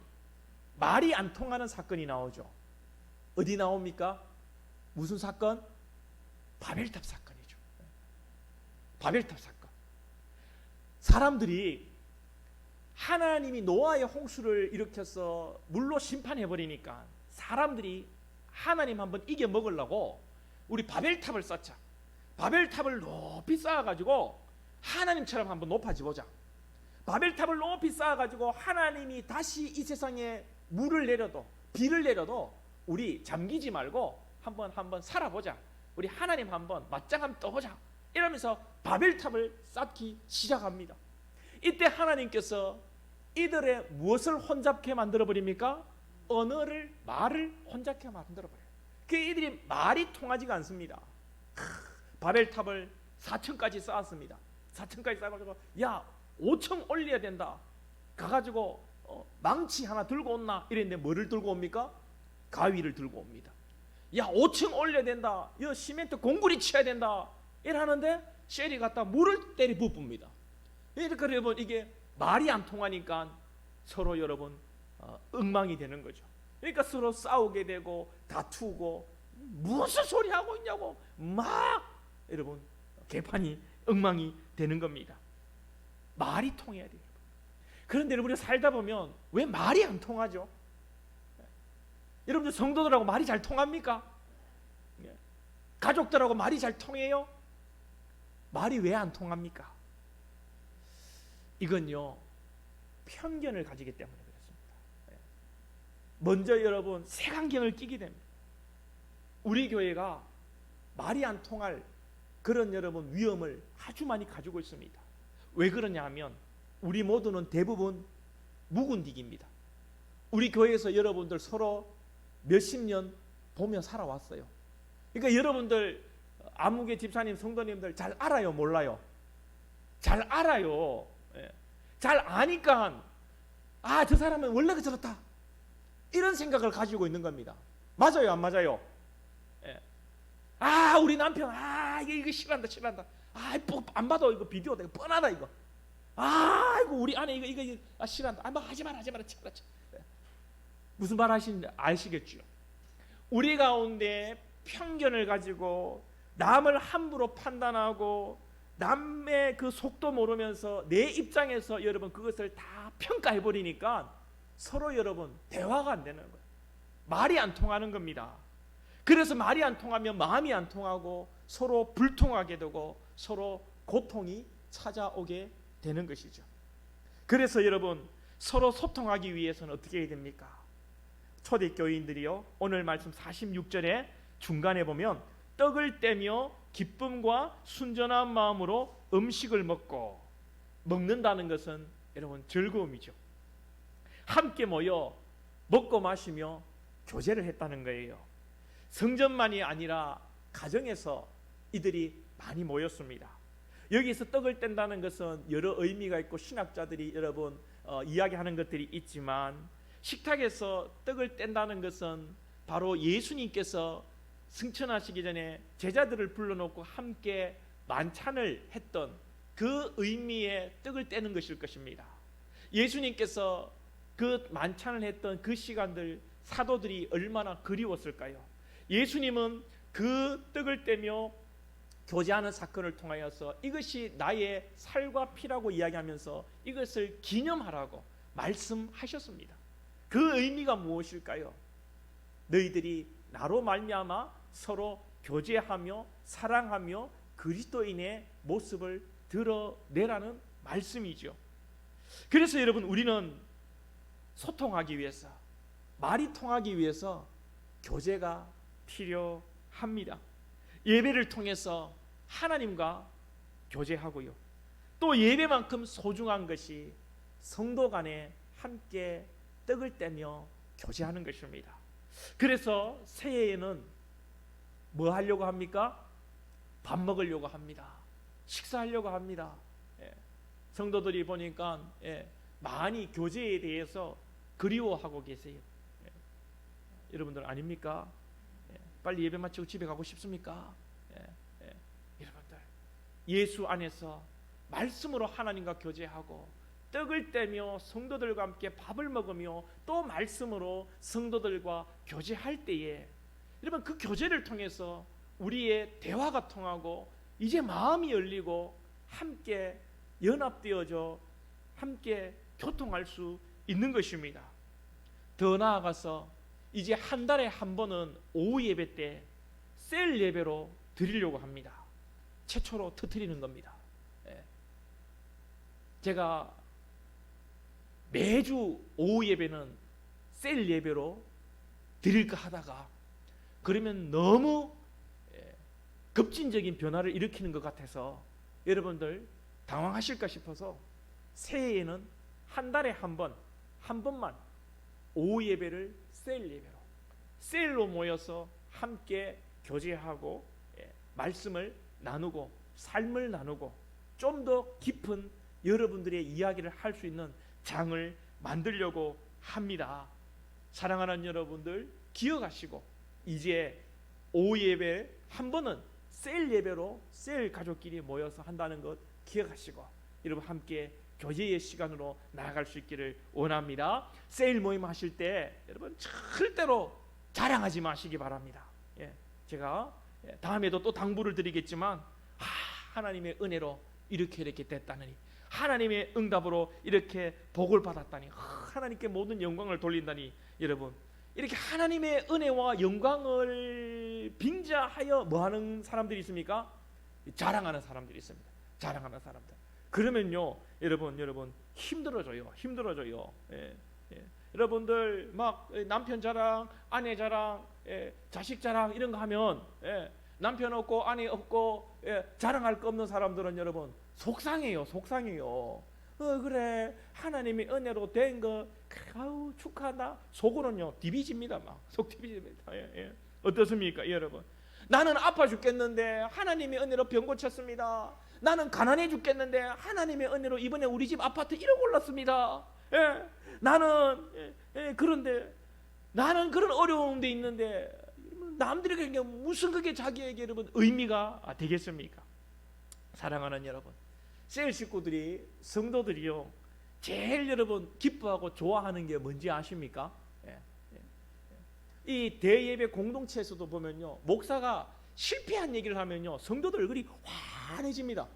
말이 안 통하는 사건이 나오죠. 어디 나옵니까? 무슨 사건? 바벨탑 사건이죠. 바벨탑 사건. 사람들이 하나님이 노아의 홍수를 일으켜서 물로 심판해버리니까 사람들이 하나님 한번 이겨 먹으려고 우리 바벨탑을 쌓자. 바벨탑을 높이 쌓아가지고 하나님처럼 한번 높아지 보자. 바벨탑을 높이 쌓아가지고 하나님이 다시 이 세상에 물을 내려도 비를 내려도 우리 잠기지 말고 한번 살아보자. 우리 하나님 한번 맞짱 한번 떠보자. 이러면서 바벨탑을 쌓기 시작합니다. 이때 하나님께서 이들의 무엇을 혼잡케 만들어 버립니까? 언어를, 말을 혼잡케 만들어 버려요. 그 이들이 말이 통하지가 않습니다. 바벨탑을 4층까지 쌓았습니다. 4층까지 쌓아가지고 야 5층 올려야 된다. 가가지고 망치 하나 들고 온나 이랬는데 뭐를 들고 옵니까? 가위를 들고 옵니다. 야 5층 올려야 된다. 야 시멘트 공구리 쳐야 된다. 이러는데 쉘이 갖다 물을 때리 붓습니다. 그러니까 여러분 이게 말이 안 통하니까 서로 여러분 엉망이 되는 거죠. 그러니까 서로 싸우게 되고 다투고 무슨 소리 하고 있냐고 막 여러분 개판이 엉망이 되는 겁니다. 말이 통해야 돼요. 그런데 여러분 우리가 살다 보면 왜 말이 안 통하죠? 여러분들 성도들하고 말이 잘 통합니까? 가족들하고 말이 잘 통해요? 말이 왜 안 통합니까? 이건요 편견을 가지기 때문에 그렇습니다. 먼저 여러분 색안경을 끼게 됩니다. 우리 교회가 말이 안 통할 그런 여러분 위험을 아주 많이 가지고 있습니다. 왜 그러냐 하면 우리 모두는 대부분 묵은딕입니다. 우리 교회에서 여러분들 서로 몇십 년 보며 살아왔어요. 그러니까 여러분들 아무개 집사님 성도님들 잘 알아요 몰라요? 잘 알아요. 잘 아니까 저 사람은 원래 저렇다 이런 생각을 가지고 있는 겁니다. 맞아요 안 맞아요? 우리 남편 이거 싫어한다. 안 봐도 이거 비디오다 이거 뻔하다 이거. 이거 우리 아내 이거 싫어한다. 하지 마라. 무슨 말 하시는지 아시겠죠? 우리 가운데 편견을 가지고 남을 함부로 판단하고 남의 그 속도 모르면서 내 입장에서 여러분 그것을 다 평가해 버리니까 서로 여러분 대화가 안 되는 거예요. 말이 안 통하는 겁니다. 그래서 말이 안 통하면 마음이 안 통하고 서로 불통하게 되고 서로 고통이 찾아오게 되는 것이죠. 그래서 여러분 서로 소통하기 위해서는 어떻게 해야 됩니까? 초대교인들이요 오늘 말씀 46절에 중간에 보면 떡을 떼며 기쁨과 순전한 마음으로 음식을 먹는다는 것은 여러분 즐거움이죠. 함께 모여 먹고 마시며 교제를 했다는 거예요. 성전만이 아니라 가정에서 이들이 많이 모였습니다. 여기서 떡을 뗀다는 것은 여러 의미가 있고 신학자들이 여러분 이야기하는 것들이 있지만 식탁에서 떡을 뗀다는 것은 바로 예수님께서 승천하시기 전에 제자들을 불러놓고 함께 만찬을 했던 그 의미의 떡을 떼는 것일 것입니다. 예수님께서 그 만찬을 했던 그 시간들 사도들이 얼마나 그리웠을까요? 예수님은 그 떡을 떼며 교제하는 사건을 통하여서 이것이 나의 살과 피라고 이야기하면서 이것을 기념하라고 말씀하셨습니다. 그 의미가 무엇일까요? 너희들이 나로 말미암아 서로 교제하며 사랑하며 그리스도인의 모습을 드러내라는 말씀이죠. 그래서 여러분 우리는 소통하기 위해서 말이 통하기 위해서 교제가 필요합니다. 예배를 통해서 하나님과 교제하고요. 또 예배만큼 소중한 것이 성도 간에 함께 떡을 떼며 교제하는 것입니다. 그래서 새해에는 뭐 하려고 합니까? 밥 먹으려고 합니다. 식사하려고 합니다. 성도들이 보니까 많이 교제에 대해서 그리워하고 계세요. 여러분들 아닙니까? 빨리 예배 마치고 집에 가고 싶습니까? 여러분들 예수 안에서 말씀으로 하나님과 교제하고 떡을 떼며 성도들과 함께 밥을 먹으며 또 말씀으로 성도들과 교제할 때에 여러분 그 교제를 통해서 우리의 대화가 통하고 이제 마음이 열리고 함께 연합되어져 함께 교통할 수 있는 것입니다. 더 나아가서 이제 한 달에 한 번은 오후 예배 때 셀 예배로 드리려고 합니다. 최초로 터뜨리는 겁니다. 제가 매주 오후 예배는 셀 예배로 드릴까 하다가 그러면 너무 급진적인 변화를 일으키는 것 같아서 여러분들 당황하실까 싶어서 새해에는 한 달에 한 번만 오후 예배를 셀로 모여서 함께 교제하고 말씀을 나누고 삶을 나누고 좀 더 깊은 여러분들의 이야기를 할 수 있는 장을 만들려고 합니다. 사랑하는 여러분들 기억하시고 이제 오후 예배 한 번은 셀 예배로 셀 가족끼리 모여서 한다는 것 기억하시고 여러분 함께 교제의 시간으로 나아갈 수 있기를 원합니다. 셀 모임 하실 때 여러분 절대로 자랑하지 마시기 바랍니다. 제가 다음에도 또 당부를 드리겠지만 하나님의 은혜로 이렇게 됐다느니 하나님의 응답으로 이렇게 복을 받았다니 하나님께 모든 영광을 돌린다니 여러분 이렇게 하나님의 은혜와 영광을 빙자하여 뭐하는 사람들이 있습니까? 자랑하는 사람들이 있습니다. 자랑하는 사람들. 그러면요 여러분 힘들어져요. 여러분들 막 남편 자랑, 아내 자랑, 자식 자랑 이런 거 하면 남편 없고 아내 없고 자랑할 거 없는 사람들은 여러분 속상해요. 그래 하나님의 은혜로 된 거 아우 축하한다. 속으로는요 디비집니다. 속 디비집니다. 어떻습니까 여러분? 나는 아파 죽겠는데 하나님의 은혜로 병 고쳤습니다. 나는 가난해 죽겠는데 하나님의 은혜로 이번에 우리 집 아파트 1억 올랐습니다. 나는 그런데 나는 그런 어려운 데 있는데 남들에게 무슨 그게 자기에게 여러분 의미가 되겠습니까? 사랑하는 여러분, 셀 식구들이 성도들이요 제일 여러분 기뻐하고 좋아하는 게 뭔지 아십니까? 이 대예배 공동체에서도 보면요 목사가 실패한 얘기를 하면요 성도들 얼굴이 환해집니다.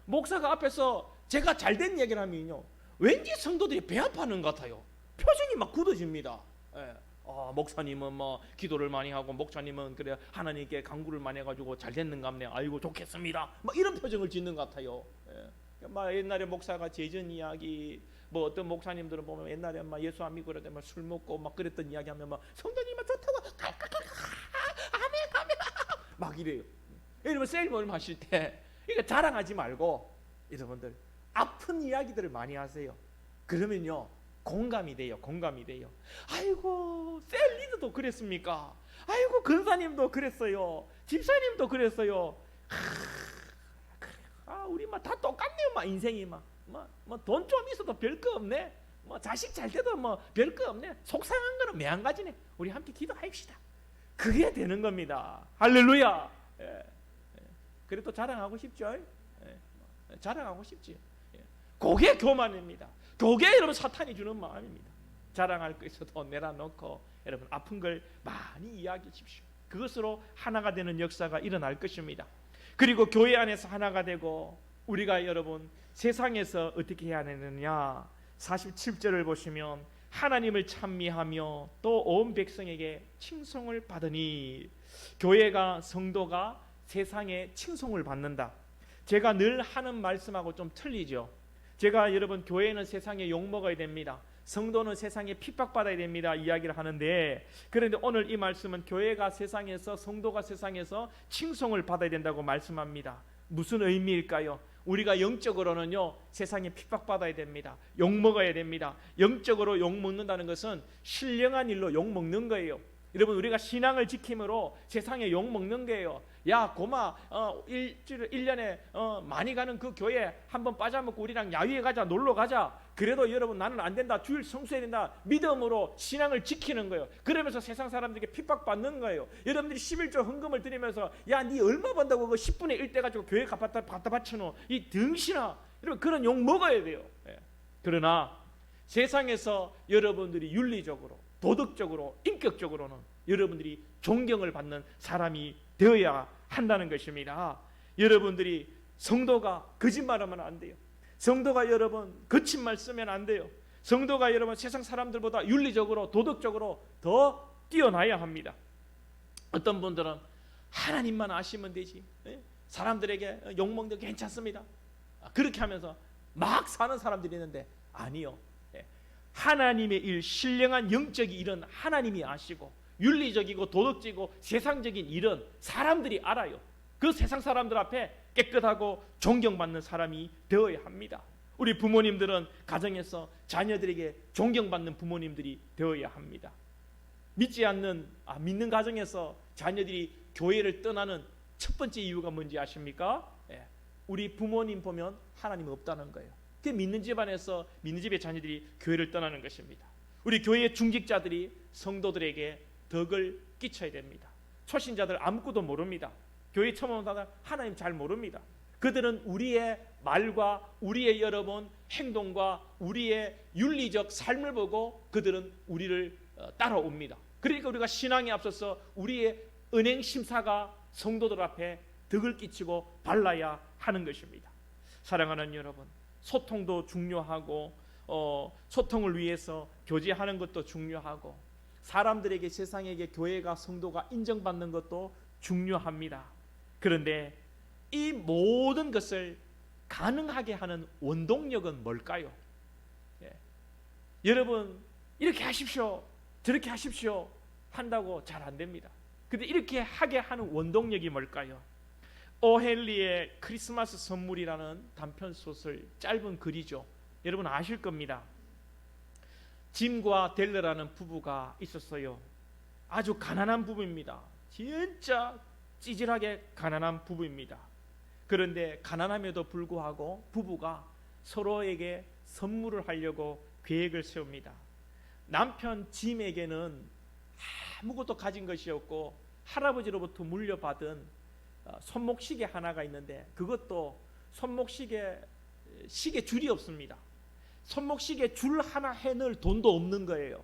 목사가 앞에서 제가 잘된 얘기를 하면요 왠지 성도들이 배 아파하는 것 같아요. 표정이 막 굳어집니다. 목사님은 뭐 기도를 많이 하고 목사님은 그래 하나님께 간구를 많이 해가지고 잘 됐는갑네. 아이고 좋겠습니다. 막 이런 표정을 짓는 것 같아요. 막 옛날에 목사가 제전 이야기, 뭐 어떤 목사님들은 보면 옛날에 막 예수 안 믿고 그럴 때 막 술 먹고 막 그랬던 이야기 하면 막 성도님은 좋다고 아멘 막 이래요. 여러분 셀모임 하실 때 이거 자랑하지 말고 여러분들 아픈 이야기들을 많이 하세요. 그러면요 공감이 돼요. 아이고 셀 리더도 그랬습니까? 아이고 근사님도 그랬어요. 집사님도 그랬어요. 우리 막 다 똑같네요. 막 인생이 뭐 돈 좀 있어도 별거 없네. 뭐 자식 잘 돼도 뭐 별거 없네. 속상한 거는 매한 가지네. 우리 함께 기도합시다. 그게 되는 겁니다. 할렐루야. 그래도 자랑하고 싶죠. 자랑하고 싶지. 그게 교만입니다. 그게 여러분 사탄이 주는 마음입니다. 자랑할 거 있어도 내려놓고 여러분 아픈 걸 많이 이야기하십시오. 그것으로 하나가 되는 역사가 일어날 것입니다. 그리고 교회 안에서 하나가 되고 우리가 여러분 세상에서 어떻게 해야 되느냐 47절을 보시면 하나님을 찬미하며 또 온 백성에게 칭송을 받으니 교회가 성도가 세상에 칭송을 받는다. 제가 늘 하는 말씀하고 좀 틀리죠. 제가 여러분 교회는 세상에 욕먹어야 됩니다. 성도는 세상에 핍박받아야 됩니다. 이야기를 하는데 그런데 오늘 이 말씀은 교회가 세상에서 성도가 세상에서 칭송을 받아야 된다고 말씀합니다. 무슨 의미일까요? 우리가 영적으로는요 세상에 핍박받아야 됩니다. 욕먹어야 됩니다. 영적으로 욕먹는다는 것은 신령한 일로 욕먹는 거예요. 여러분 우리가 신앙을 지킴으로 세상에 욕먹는 거예요. 야 고마 1년에 많이 가는 그 교회 한번 빠져먹고 우리랑 야유회 가자 놀러 가자. 그래도 여러분 나는 안 된다. 주일 성수해야 된다. 믿음으로 신앙을 지키는 거예요. 그러면서 세상 사람들에게 핍박받는 거예요. 여러분들이 11조 헌금을 드리면서 야 니 얼마 번다고 그 10분의 1 떼가지고 교회 갖다 바쳐놓어. 이 등신아. 여러분 그런 욕 먹어야 돼요. 그러나 세상에서 여러분들이 윤리적으로 도덕적으로 인격적으로는 여러분들이 존경을 받는 사람이 되어야 한다는 것입니다. 여러분들이 성도가 거짓말하면 안 돼요. 성도가 여러분 거친 말 쓰면 안 돼요. 성도가 여러분 세상 사람들보다 윤리적으로 도덕적으로 더 뛰어나야 합니다. 어떤 분들은 하나님만 아시면 되지 사람들에게 욕먹는 게 괜찮습니다. 그렇게 하면서 막 사는 사람들이 있는데 아니요. 하나님의 일, 신령한 영적인 일은 하나님이 아시고 윤리적이고 도덕적이고 세상적인 일은 사람들이 알아요. 그 세상 사람들 앞에 깨끗하고 존경받는 사람이 되어야 합니다. 우리 부모님들은 가정에서 자녀들에게 존경받는 부모님들이 되어야 합니다. 믿는 가정에서 자녀들이 교회를 떠나는 첫 번째 이유가 뭔지 아십니까? 우리 부모님 보면 하나님 없다는 거예요. 그 믿는 집안에서 믿는 집의 자녀들이 교회를 떠나는 것입니다. 우리 교회의 중직자들이 성도들에게 덕을 끼쳐야 됩니다. 초신자들 아무것도 모릅니다. 교회 처음 온 사람 하나님 잘 모릅니다. 그들은 우리의 말과 우리의 여러분 행동과 우리의 윤리적 삶을 보고 그들은 우리를 따라옵니다. 그러니까 우리가 신앙에 앞서서 우리의 은행 심사가 성도들 앞에 덕을 끼치고 발라야 하는 것입니다. 사랑하는 여러분, 소통도 중요하고 소통을 위해서 교제하는 것도 중요하고 사람들에게 세상에게 교회가 성도가 인정받는 것도 중요합니다. 그런데 이 모든 것을 가능하게 하는 원동력은 뭘까요? 여러분 이렇게 하십시오 저렇게 하십시오 한다고 잘 안 됩니다. 근데 이렇게 하게 하는 원동력이 뭘까요? 오헨리의 크리스마스 선물이라는 단편 소설 짧은 글이죠. 여러분 아실 겁니다. 짐과 델러라는 부부가 있었어요. 아주 가난한 부부입니다. 진짜 찌질하게 가난한 부부입니다. 그런데 가난함에도 불구하고 부부가 서로에게 선물을 하려고 계획을 세웁니다. 남편 짐에게는 아무것도 가진 것이 없고 할아버지로부터 물려받은 손목시계 하나가 있는데 그것도 손목시계 줄이 없습니다. 손목시계 줄 하나 해놓을 돈도 없는 거예요.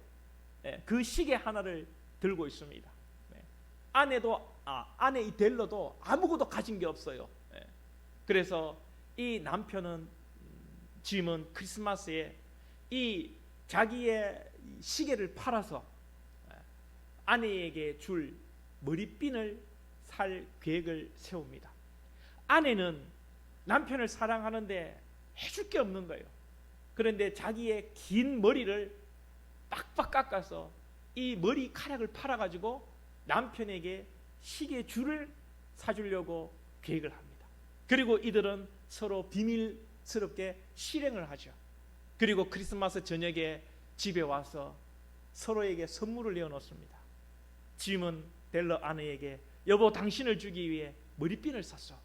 그 시계 하나를 들고 있습니다. 아내 이 델러도 아무것도 가진 게 없어요. 그래서 이 남편은 짐은 크리스마스에 이 자기의 시계를 팔아서 아내에게 줄 머리핀을 살 계획을 세웁니다. 아내는 남편을 사랑하는데 해줄 게 없는 거예요. 그런데 자기의 긴 머리를 빡빡 깎아서 이 머리카락을 팔아가지고 남편에게 시계 줄을 사주려고 계획을 합니다. 그리고 이들은 서로 비밀스럽게 실행을 하죠. 그리고 크리스마스 저녁에 집에 와서 서로에게 선물을 내어놓습니다. 짐은 델러 아내에게 여보 당신을 주기 위해 머리핀을 샀어.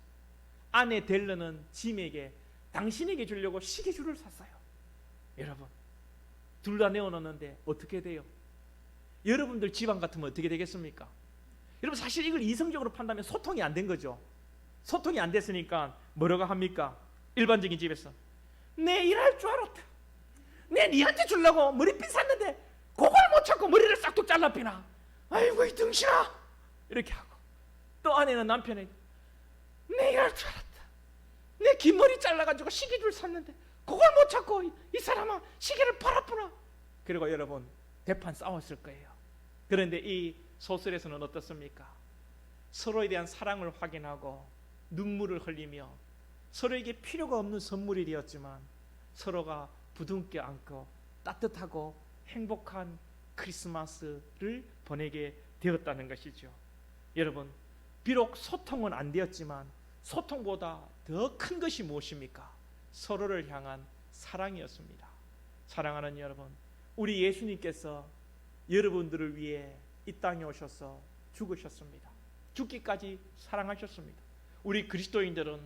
아내 델러는 짐에게 당신에게 주려고 시계줄을 샀어요. 여러분 둘 다 내어놓는데 어떻게 돼요? 여러분들 집안 같으면 어떻게 되겠습니까? 여러분 사실 이걸 이성적으로 판단하면 소통이 안 된 거죠. 소통이 안 됐으니까 뭐라고 합니까? 일반적인 집에서 내 일할 줄 알았다. 내 니한테 주려고 머리핀 샀는데 그걸 못 찾고 머리를 싹둑 잘라피나. 아이고 이 등신아. 이렇게 하고 또 아내는 남편에게 내 일할 줄 알았다. 내 긴 머리 잘라가지고 시계줄 샀는데 그걸 못 찾고 이 사람아 시계를 팔았구나. 그리고 여러분 대판 싸웠을 거예요. 그런데 이 소설에서는 어떻습니까? 서로에 대한 사랑을 확인하고 눈물을 흘리며 서로에게 필요가 없는 선물이 되었지만 서로가 부둥켜 안고 따뜻하고 행복한 크리스마스를 보내게 되었다는 것이죠. 여러분 비록 소통은 안 되었지만 소통보다 더 큰 것이 무엇입니까? 서로를 향한 사랑이었습니다. 사랑하는 여러분, 우리 예수님께서 여러분들을 위해 이 땅에 오셔서 죽으셨습니다. 죽기까지 사랑하셨습니다. 우리 그리스도인들은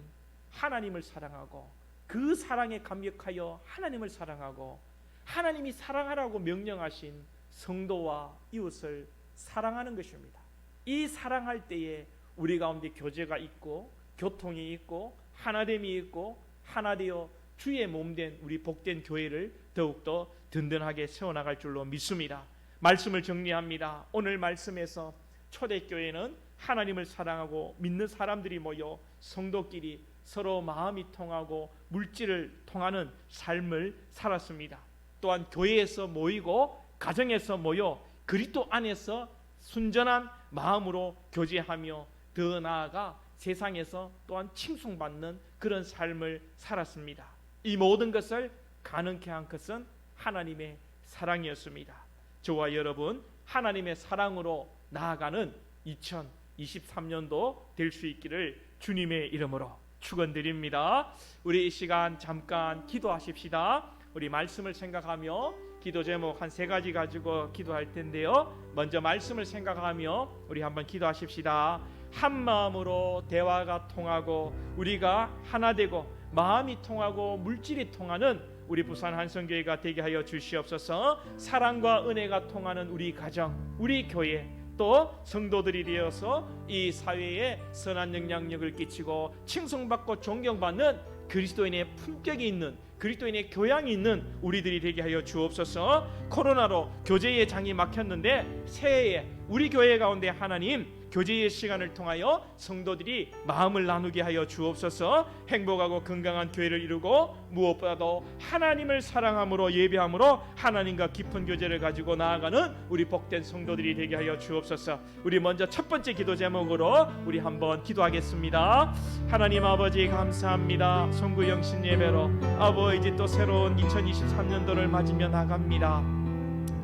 하나님을 사랑하고 그 사랑에 감격하여 하나님을 사랑하고 하나님이 사랑하라고 명령하신 성도와 이웃을 사랑하는 것입니다. 이 사랑할 때에 우리 가운데 교제가 있고 교통이 있고 하나됨이 있고 하나 되어 주의 몸된 우리 복된 교회를 더욱더 든든하게 세워나갈 줄로 믿습니다. 말씀을 정리합니다. 오늘 말씀에서 초대교회는 하나님을 사랑하고 믿는 사람들이 모여 성도끼리 서로 마음이 통하고 물질을 통하는 삶을 살았습니다. 또한 교회에서 모이고 가정에서 모여 그리스도 안에서 순전한 마음으로 교제하며 더 나아가 세상에서 또한 칭송받는 그런 삶을 살았습니다. 이 모든 것을 가능케 한 것은 하나님의 사랑이었습니다. 저와 여러분 하나님의 사랑으로 나아가는 2023년도 될 수 있기를 주님의 이름으로 축원드립니다. 우리 이 시간 잠깐 기도하십시다. 우리 말씀을 생각하며 기도 제목 한 3가지 가지고 기도할 텐데요. 먼저 말씀을 생각하며 우리 한번 기도하십시다. 한 마음으로 대화가 통하고 우리가 하나 되고 마음이 통하고 물질이 통하는 우리 부산 한성교회가 되게 하여 주시옵소서. 사랑과 은혜가 통하는 우리 가정, 우리 교회, 또 성도들이 되어서 이 사회에 선한 영향력을 끼치고 칭송받고 존경받는 그리스도인의 품격이 있는, 그리스도인의 교양이 있는 우리들이 되게 하여 주옵소서. 코로나로 교제의 장이 막혔는데 새해에 우리 교회 가운데 하나님 교제의 시간을 통하여 성도들이 마음을 나누게 하여 주옵소서. 행복하고 건강한 교회를 이루고 무엇보다도 하나님을 사랑함으로 예배함으로 하나님과 깊은 교제를 가지고 나아가는 우리 복된 성도들이 되게 하여 주옵소서. 우리 먼저 첫 번째 기도 제목으로 우리 한번 기도하겠습니다. 하나님 아버지 감사합니다. 송구 영신 예배로 아버지 또 새로운 2023년도를 맞으며 나갑니다.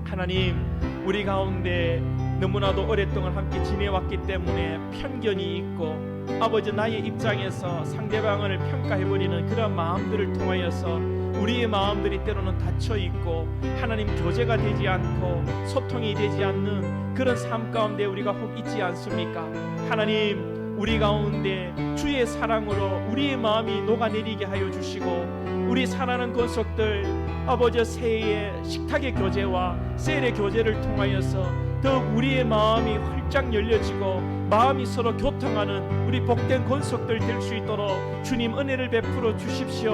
하나님 우리 가운데 너무나도 오랫동안 함께 지내왔기 때문에 편견이 있고 아버지 나의 입장에서 상대방을 평가해버리는 그런 마음들을 통하여서 우리의 마음들이 때로는 닫혀있고 하나님 교제가 되지 않고 소통이 되지 않는 그런 삶 가운데 우리가 혹 있지 않습니까? 하나님 우리 가운데 주의 사랑으로 우리의 마음이 녹아내리게 하여 주시고 우리 사랑하는 권속들 아버지 새해의 식탁의 교제와 셀의 교제를 통하여서 더욱 우리의 마음이 활짝 열려지고 마음이 서로 교통하는 우리 복된 권속들 될 수 있도록 주님 은혜를 베풀어 주십시오.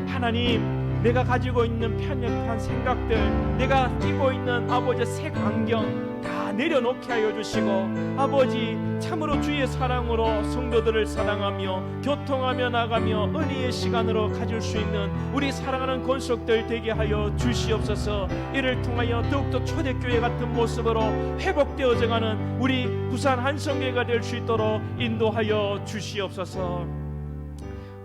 하나님 내가 가지고 있는 편협한 생각들, 내가 끼고 있는 아버지 색 안경 다 내려놓게 하여 주시고 아버지 참으로 주의 사랑으로 성도들을 사랑하며 교통하며 나가며 은혜의 시간으로 가질 수 있는 우리 사랑하는 권속들 되게 하여 주시옵소서. 이를 통하여 더욱더 초대교회 같은 모습으로 회복되어져가는 우리 부산 한성교회가 될 수 있도록 인도하여 주시옵소서.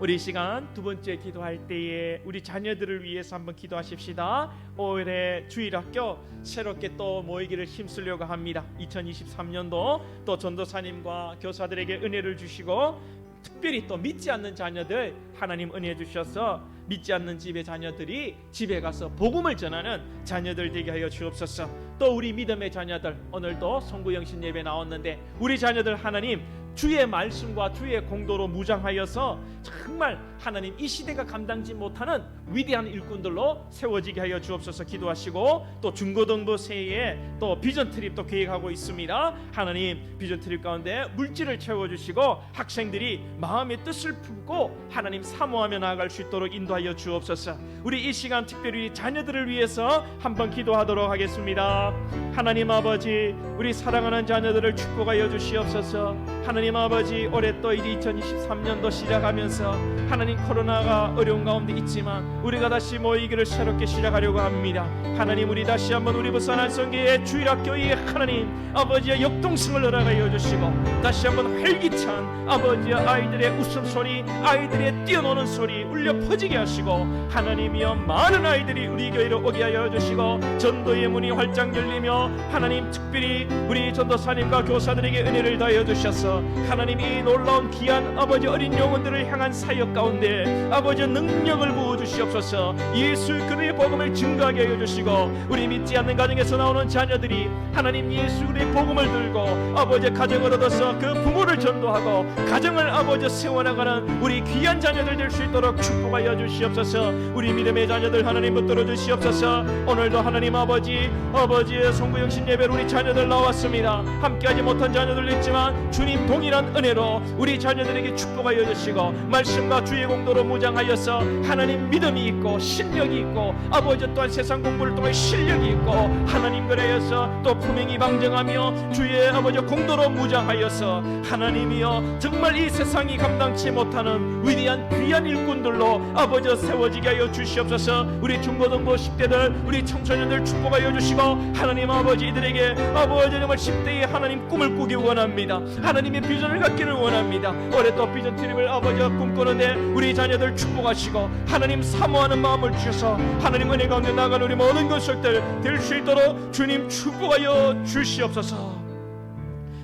우리 이 시간 두 번째 기도할 때에 우리 자녀들을 위해서 한번 기도하십시다. 올해 주일학교 새롭게 또 모이기를 힘쓰려고 합니다. 2023년도 또 전도사님과 교사들에게 은혜를 주시고 특별히 또 믿지 않는 자녀들 하나님 은혜 주셔서 믿지 않는 집의 자녀들이 집에 가서 복음을 전하는 자녀들 되게 하여 주옵소서. 또 우리 믿음의 자녀들 오늘도 송구영신 예배 나왔는데 우리 자녀들 하나님 주의 말씀과 주의 공도로 무장하여서 정말 하나님 이 시대가 감당지 못하는 위대한 일꾼들로 세워지게 하여 주옵소서. 기도하시고 또 중고등부 새해에 또 비전 트립도 계획하고 있습니다. 하나님 비전 트립 가운데 물질을 채워주시고 학생들이 마음의 뜻을 품고 하나님 사모하며 나아갈 수 있도록 인도하여 주옵소서. 우리 이 시간 특별히 자녀들을 위해서 한번 기도하도록 하겠습니다. 하나님 아버지 우리 사랑하는 자녀들을 축복하여 주시옵소서. 하나님 아버지 올해 또 이제 2023년도 시작하면서 하나님 코로나가 어려운 가운데 있지만 우리가 다시 모이기를 새롭게 시작하려고 합니다. 하나님 우리 다시 한번 우리 부산 한성교회 주일학교의 하나님 아버지의 역동성을 허락하여 주시고 다시 한번 활기찬 아버지의 아이들의 웃음소리 아이들의 뛰어노는 소리 울려 퍼지게 하시고 하나님이여 많은 아이들이 우리 교회로 오게 하여 주시고 전도의 문이 활짝 열리며 하나님 특별히 우리 전도사님과 교사들에게 은혜를 더하여 주셔서 하나님 이 놀라운 귀한 아버지 어린 영혼들을 향한 사역 가운데 아버지 능력을 부어주시옵소서. 예수 그리스도의 복음을 증거하게 하여 주시고 우리 믿지 않는 가정에서 나오는 자녀들이 하나님 예수 그리스도의 복음을 들고 아버지 가정을 얻어서 그 부모를 전도하고 가정을 아버지 세워나가는 우리 귀한 자녀들 될 수 있도록 축복하여 주시옵소서. 우리 믿음의 자녀들 하나님 붙들어 주시옵소서. 오늘도 하나님 아버지의 송구영신 예배로 우리 자녀들 나왔습니다. 함께하지 못한 자녀들 있지만 주님 동일한 은혜로 우리 자녀들에게 축복하여 주시고 말씀과 주의 공도로 무장하여서 하나님 믿음이 있고 실력이 있고 아버지 또한 세상 공부를 통해 실력이 있고 하나님과 구별하여서 또 품행이 방정하며 주의 아버지 공도로 무장하여서 하나님이여 정말 이 세상이 감당치 못하는 위대한 귀한 일꾼들로 아버지 세워지게 하여 주시옵소서. 우리 중고등부 10대들 우리 청소년들 축복하여 주시고 하나님 아버지 이들에게 아버지 정말 10대의 하나님 꿈을 꾸기 원합니다. 하나님의 비전을 갖기를 원합니다. 올해 또 비전 트립을 아버지가 꿈꾸는데 우리 자녀들 축복하시고 하나님 사모하는 마음을 주셔서 하나님 은혜 가운데 나가는 우리 모든 것들 될 수 있도록 주님 축복하여 주시옵소서.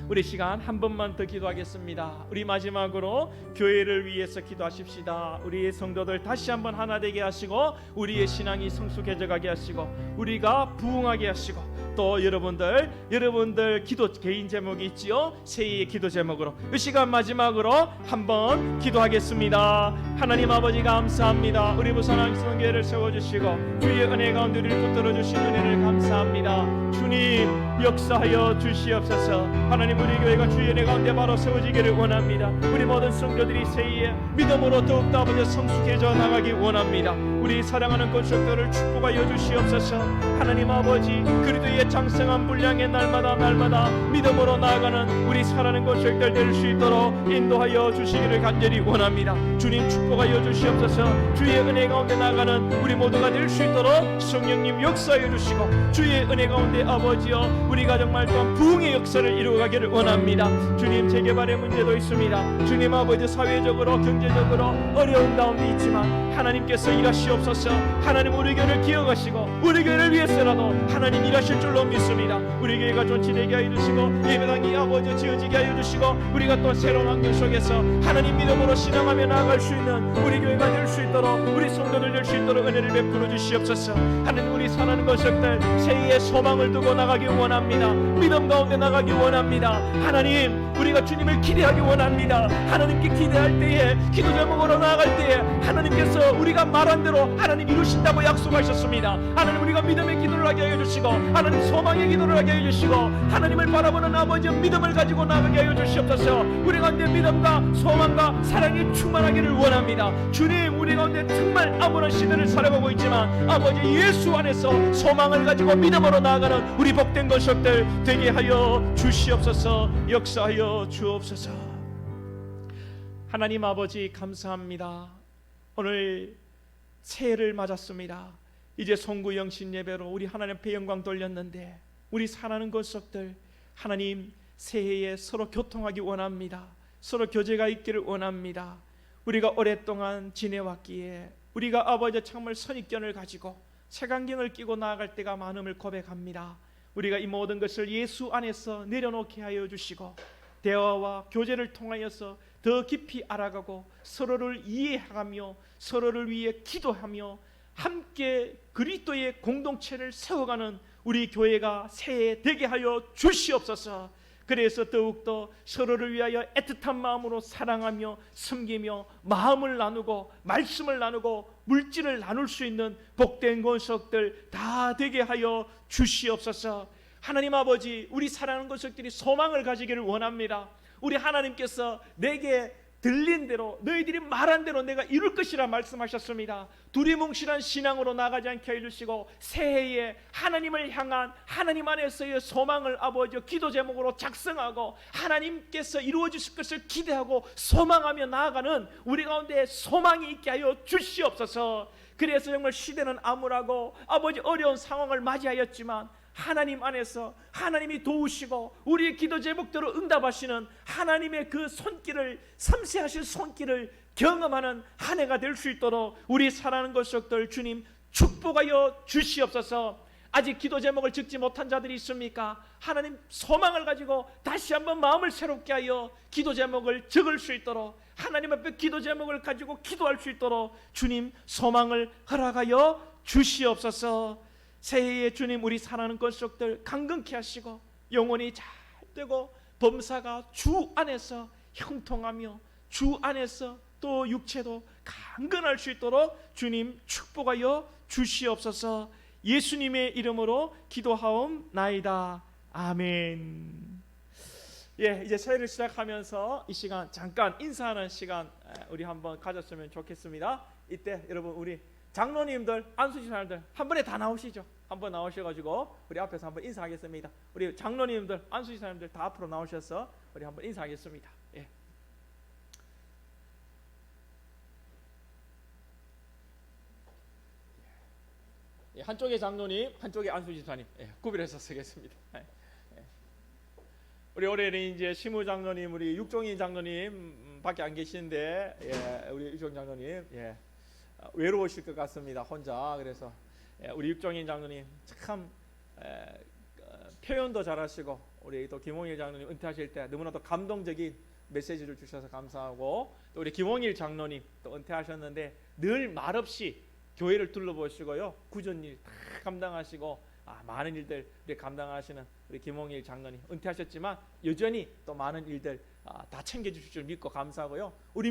우리 시간 한 번만 더 기도하겠습니다. 우리 마지막으로 교회를 위해서 기도하십시다. 우리의 성도들 다시 한번 하나 되게 하시고 우리의 신앙이 성숙해져 가게 하시고 우리가 부흥하게 하시고 또 여러분들 기도 개인 제목이 있지요. 새해의 기도 제목으로 이 시간 마지막으로 한번 기도하겠습니다. 하나님 아버지 감사합니다. 우리 부산항 성교회를 세워주시고 주의 은혜 가운데 우리를 붙들어 주신 은혜를 감사합니다. 주님 역사하여 주시옵소서. 하나님 우리 교회가 주의 은혜 가운데 바로 세워지기를 원합니다. 우리 모든 성도들이 새해에 믿음으로 더욱더 아버지 성숙해져 나가기 원합니다. 우리 사랑하는 권속들을 축복하여 주시옵소서. 하나님 아버지 그리스도의 장성한 분량의 날마다 믿음으로 나아가는 우리 사랑하는 권속들 될 수 있도록 인도하여 주시기를 간절히 원합니다. 주님 축복하여 주시옵소서. 주의 은혜 가운데 나아가는 우리 모두가 될 수 있도록 성령님 역사하여 주시고 주의 은혜 가운데 아버지여 우리가 정말 또한 부흥의 역사를 이루어가기를 원합니다. 주님 재개발의 문제도 있습니다. 주님 아버지 사회적으로 경제적으로 어려운 가운데 있지만 하나님께서 일하시옵소서. 하나님 우리 교회를 기억하시고 우리 교회를 위해서라도 하나님 일하실 줄로 믿습니다. 우리 교회가 존치되게 하여 주시고 예배당이 아버지 지어지게 하여 주시고 우리가 또 새로운 환경 속에서 하나님 믿음으로 신앙하며 나아갈 수 있는 우리 교회가 될 수 있도록 우리 성도들 될 수 있도록 은혜를 베풀어 주시옵소서. 하나님 우리 사랑하는 것들 새해의 소망을 두고 나가기 원합니다. 믿음 가운데 나가기 원합니다. 하나님 우리가 주님을 기대하기 원합니다. 하나님께 기대할 때에 기도 제목으로 나아갈 때에 하나님께서 우리가 말한 대로 하나님 이루신다고 약속하셨습니다. 하나님 우리가 믿음의 기도를 하게 하여 주시고 하나님 소망의 기도를 하게 하여 주시고 하나님을 바라보는 아버지의 믿음을 가지고 나가게 하여 주시옵소서. 우리 가운데 믿음과 소망과 사랑이 충만하기를 원합니다. 주님 우리 가운데 정말 암울한 시대를 살아가고 있지만 아버지 예수 안에서 소망을 가지고 믿음으로 나아가는 우리 복된 것들 되게 하여 주시옵소서. 역사하여 주옵소서. 하나님 아버지 감사합니다. 오늘 새해를 맞았습니다. 이제 송구 영신 예배로 우리 하나님 앞에 영광 돌렸는데 우리 사랑하는 것들 하나님 새해에 서로 교통하기 원합니다. 서로 교제가 있기를 원합니다. 우리가 오랫동안 지내왔기에 우리가 아버지 정말 선입견을 가지고 색안경을 끼고 나아갈 때가 많음을 고백합니다. 우리가 이 모든 것을 예수 안에서 내려놓게 하여 주시고 대화와 교제를 통하여서 더 깊이 알아가고 서로를 이해하며 서로를 위해 기도하며 함께 그리스도의 공동체를 세워가는 우리 교회가 새해 되게 하여 주시옵소서. 그래서 더욱더 서로를 위하여 애틋한 마음으로 사랑하며 섬기며 마음을 나누고 말씀을 나누고 물질을 나눌 수 있는 복된 권속들 다 되게 하여 주시옵소서. 하나님 아버지 우리 사랑하는 권속들이 소망을 가지기를 원합니다. 우리 하나님께서 내게 들린 대로 너희들이 말한 대로 내가 이룰 것이라 말씀하셨습니다. 두리뭉실한 신앙으로 나가지 않게 해주시고 새해에 하나님을 향한 하나님 안에서의 소망을 아버지 기도 제목으로 작성하고 하나님께서 이루어 주실 것을 기대하고 소망하며 나아가는 우리 가운데 소망이 있게 하여 주시옵소서. 그래서 정말 시대는 암울하고 아버지 어려운 상황을 맞이하였지만 하나님 안에서 하나님이 도우시고 우리의 기도 제목대로 응답하시는 하나님의 그 손길을 섬세하신 손길을 경험하는 한 해가 될 수 있도록 우리 사랑하는 것들 주님 축복하여 주시옵소서. 아직 기도 제목을 적지 못한 자들이 있습니까? 하나님 소망을 가지고 다시 한번 마음을 새롭게 하여 기도 제목을 적을 수 있도록 하나님 앞에 기도 제목을 가지고 기도할 수 있도록 주님 소망을 허락하여 주시옵소서. 새해에 주님 우리 사랑하는 권속들 강건케 하시고 영혼이 잘 되고 범사가 주 안에서 형통하며 주 안에서 또 육체도 강건할 수 있도록 주님 축복하여 주시옵소서. 예수님의 이름으로 기도하옵나이다. 아멘. 예, 이제 새해를 시작하면서 이 시간 잠깐 인사하는 시간 우리 한번 가졌으면 좋겠습니다. 이때 여러분 우리 장로님들, 안수집사님들 한 번에 다 나오시죠. 한 번 나오셔가지고 우리 앞에서 한번 인사하겠습니다. 우리 장로님들, 안수집사님들 다 앞으로 나오셔서 우리 한번 인사하겠습니다. 예. 예, 한쪽에 장로님, 한쪽에 안수집사님, 예, 구별해서 쓰겠습니다. 예. 우리 올해는 이제 시무 장로님, 우리 육종인 장로님 밖에 안 계시는데, 예, 우리 육종 장로님, 예, 외로우실 것 같습니다. 혼자. 그래서 예, 우리 육종인 장로님 참 표현도 잘하시고, 우리 또 김홍일 장로님 은퇴하실 때 너무나도 감동적인 메시지를 주셔서 감사하고, 또 우리 김홍일 장로님 또 은퇴하셨는데 늘 말없이 교회를 둘러보시고요, 구전일 다 감당하시고, 많은 일들 우리 감당하시는 우리 김홍일 장로님 은퇴하셨지만 여전히 또 많은 일들 다 챙겨주실 줄 믿고 감사하고요. 우리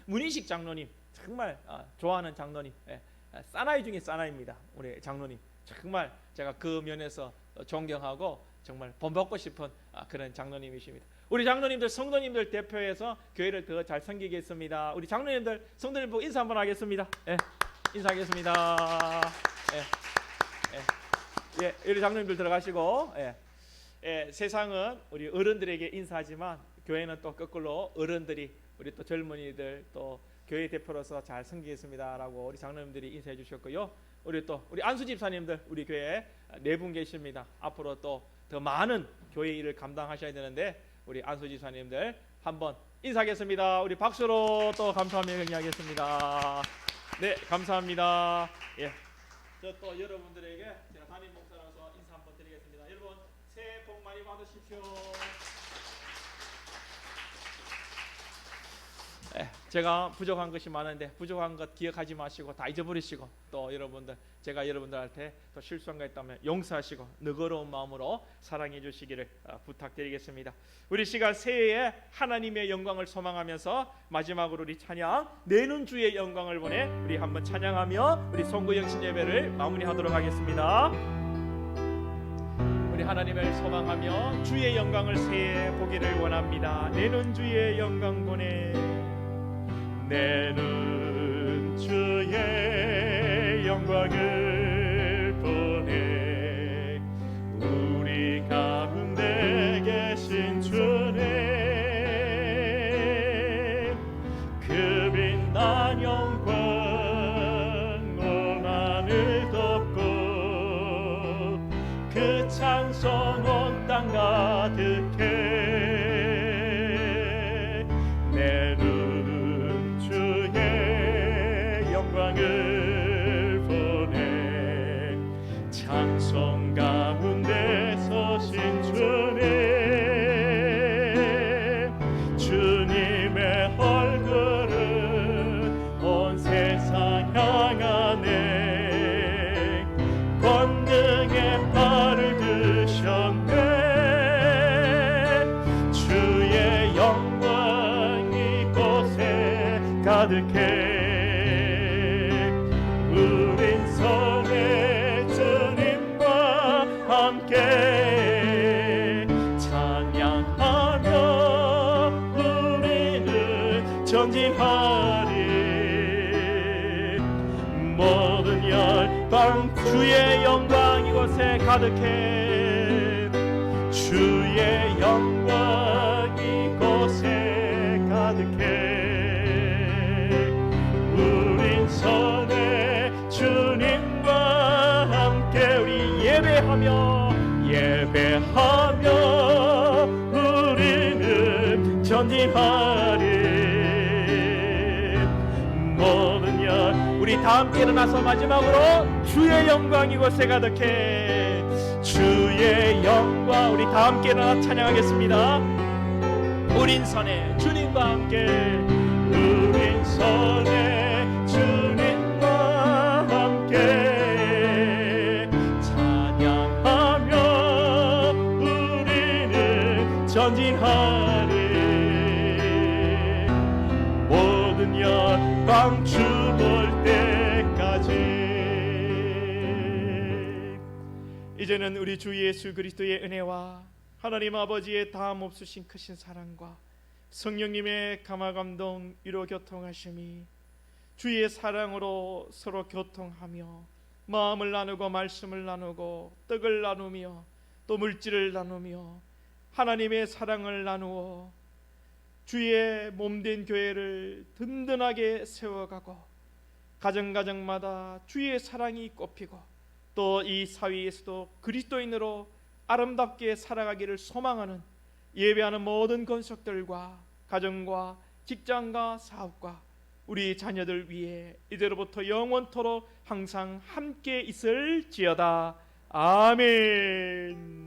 문인식 장로님 정말 좋아하는 장로님, 사나이 중에 사나이입니다. 우리 장로님 정말 제가 그 면에서 존경하고 정말 본받고 싶은 그런 장로님이십니다. 우리 장로님들, 성도님들 대표해서 교회를 더 잘 섬기겠습니다. 우리 장로님들, 성도님 보고 인사 한번 하겠습니다. 인사하겠습니다. 예, 우리 장로님들 들어가시고, 세상은 우리 어른들에게 인사하지만 교회는 또 거꾸로 어른들이 우리 또 젊은이들 또 교회 대표로서 잘 섬기겠습니다라고 우리 장로님들이 인사해 주셨고요. 우리 또 우리 안수 집사님들 우리 교회에 4분 계십니다. 앞으로 또 더 많은 교회 일을 감당하셔야 되는데 우리 안수 집사님들 한번 인사하겠습니다. 우리 박수로 또 감사하며 격려하겠습니다. 네, 감사합니다. 예. 저 또 여러분들에게 제가 담임 목사로서 인사 한번 드리겠습니다. 여러분 새해 복 많이 받으십시오. 제가 부족한 것이 많은데 부족한 것 기억하지 마시고 다 잊어버리시고, 또 여러분들 제가 여러분들한테 또 실수한 거 있다면 용서하시고 너그러운 마음으로 사랑해 주시기를 부탁드리겠습니다. 우리 시간 새해에 하나님의 영광을 소망하면서 마지막으로 우리 찬양 내는 주의 영광을 보내 우리 한번 찬양하며 우리 송구 영신 예배를 마무리하도록 하겠습니다. 우리 하나님을 소망하며 주의 영광을 새해에 보기를 원합니다. 내는 주의 영광 보내, 내는 주의 영광을 보내, 우리 가운데 계신 주님 그 빛난 영광 온 하늘 덮고 그 찬송 온 땅 가득해, 내는 주의 영광을 보내, 찬송 가운데 서신 주님, 주님의 얼굴은 온 세상 향하네, 권능의 발을 드셨네, 주의 영광 이곳에 가득해, 우린 선의 주님과 함께 찬양하며 우리는 전진하리, 모든 열방 주의 영광 이곳에 가득해, 주의 영광 이곳에 가득해, 우린 선의 주님과 함께 우리 예배하며 우리는 전진하리, 모든 열 우리 다 함께 일어나서 마지막으로 주의 영광 이곳에 가득해, 주의 영광 우리 다 함께 일어나 찬양하겠습니다. 우린 선의 주님과 함께, 우린 선의 주님과 함께 찬양하며 우리는 전진하리, 모든 열방 주 볼 때까지. 이제는 우리 주 예수 그리스도의 은혜와 하나님 아버지의 다함 없으신 크신 사랑과 성령님의 감화 감동 위로 교통하심이 주의 사랑으로 서로 교통하며 마음을 나누고 말씀을 나누고 떡을 나누며 또 물질을 나누며 하나님의 사랑을 나누어 주의 몸된 교회를 든든하게 세워가고 가정가정마다 주의 사랑이 꽃피고 또 이 사회에서도 그리스도인으로 아름답게 살아가기를 소망하는 예배하는 모든 건석들과 가정과 직장과 사업과 우리 자녀들 위해 이제로부터 영원토록 항상 함께 있을지어다. 아멘.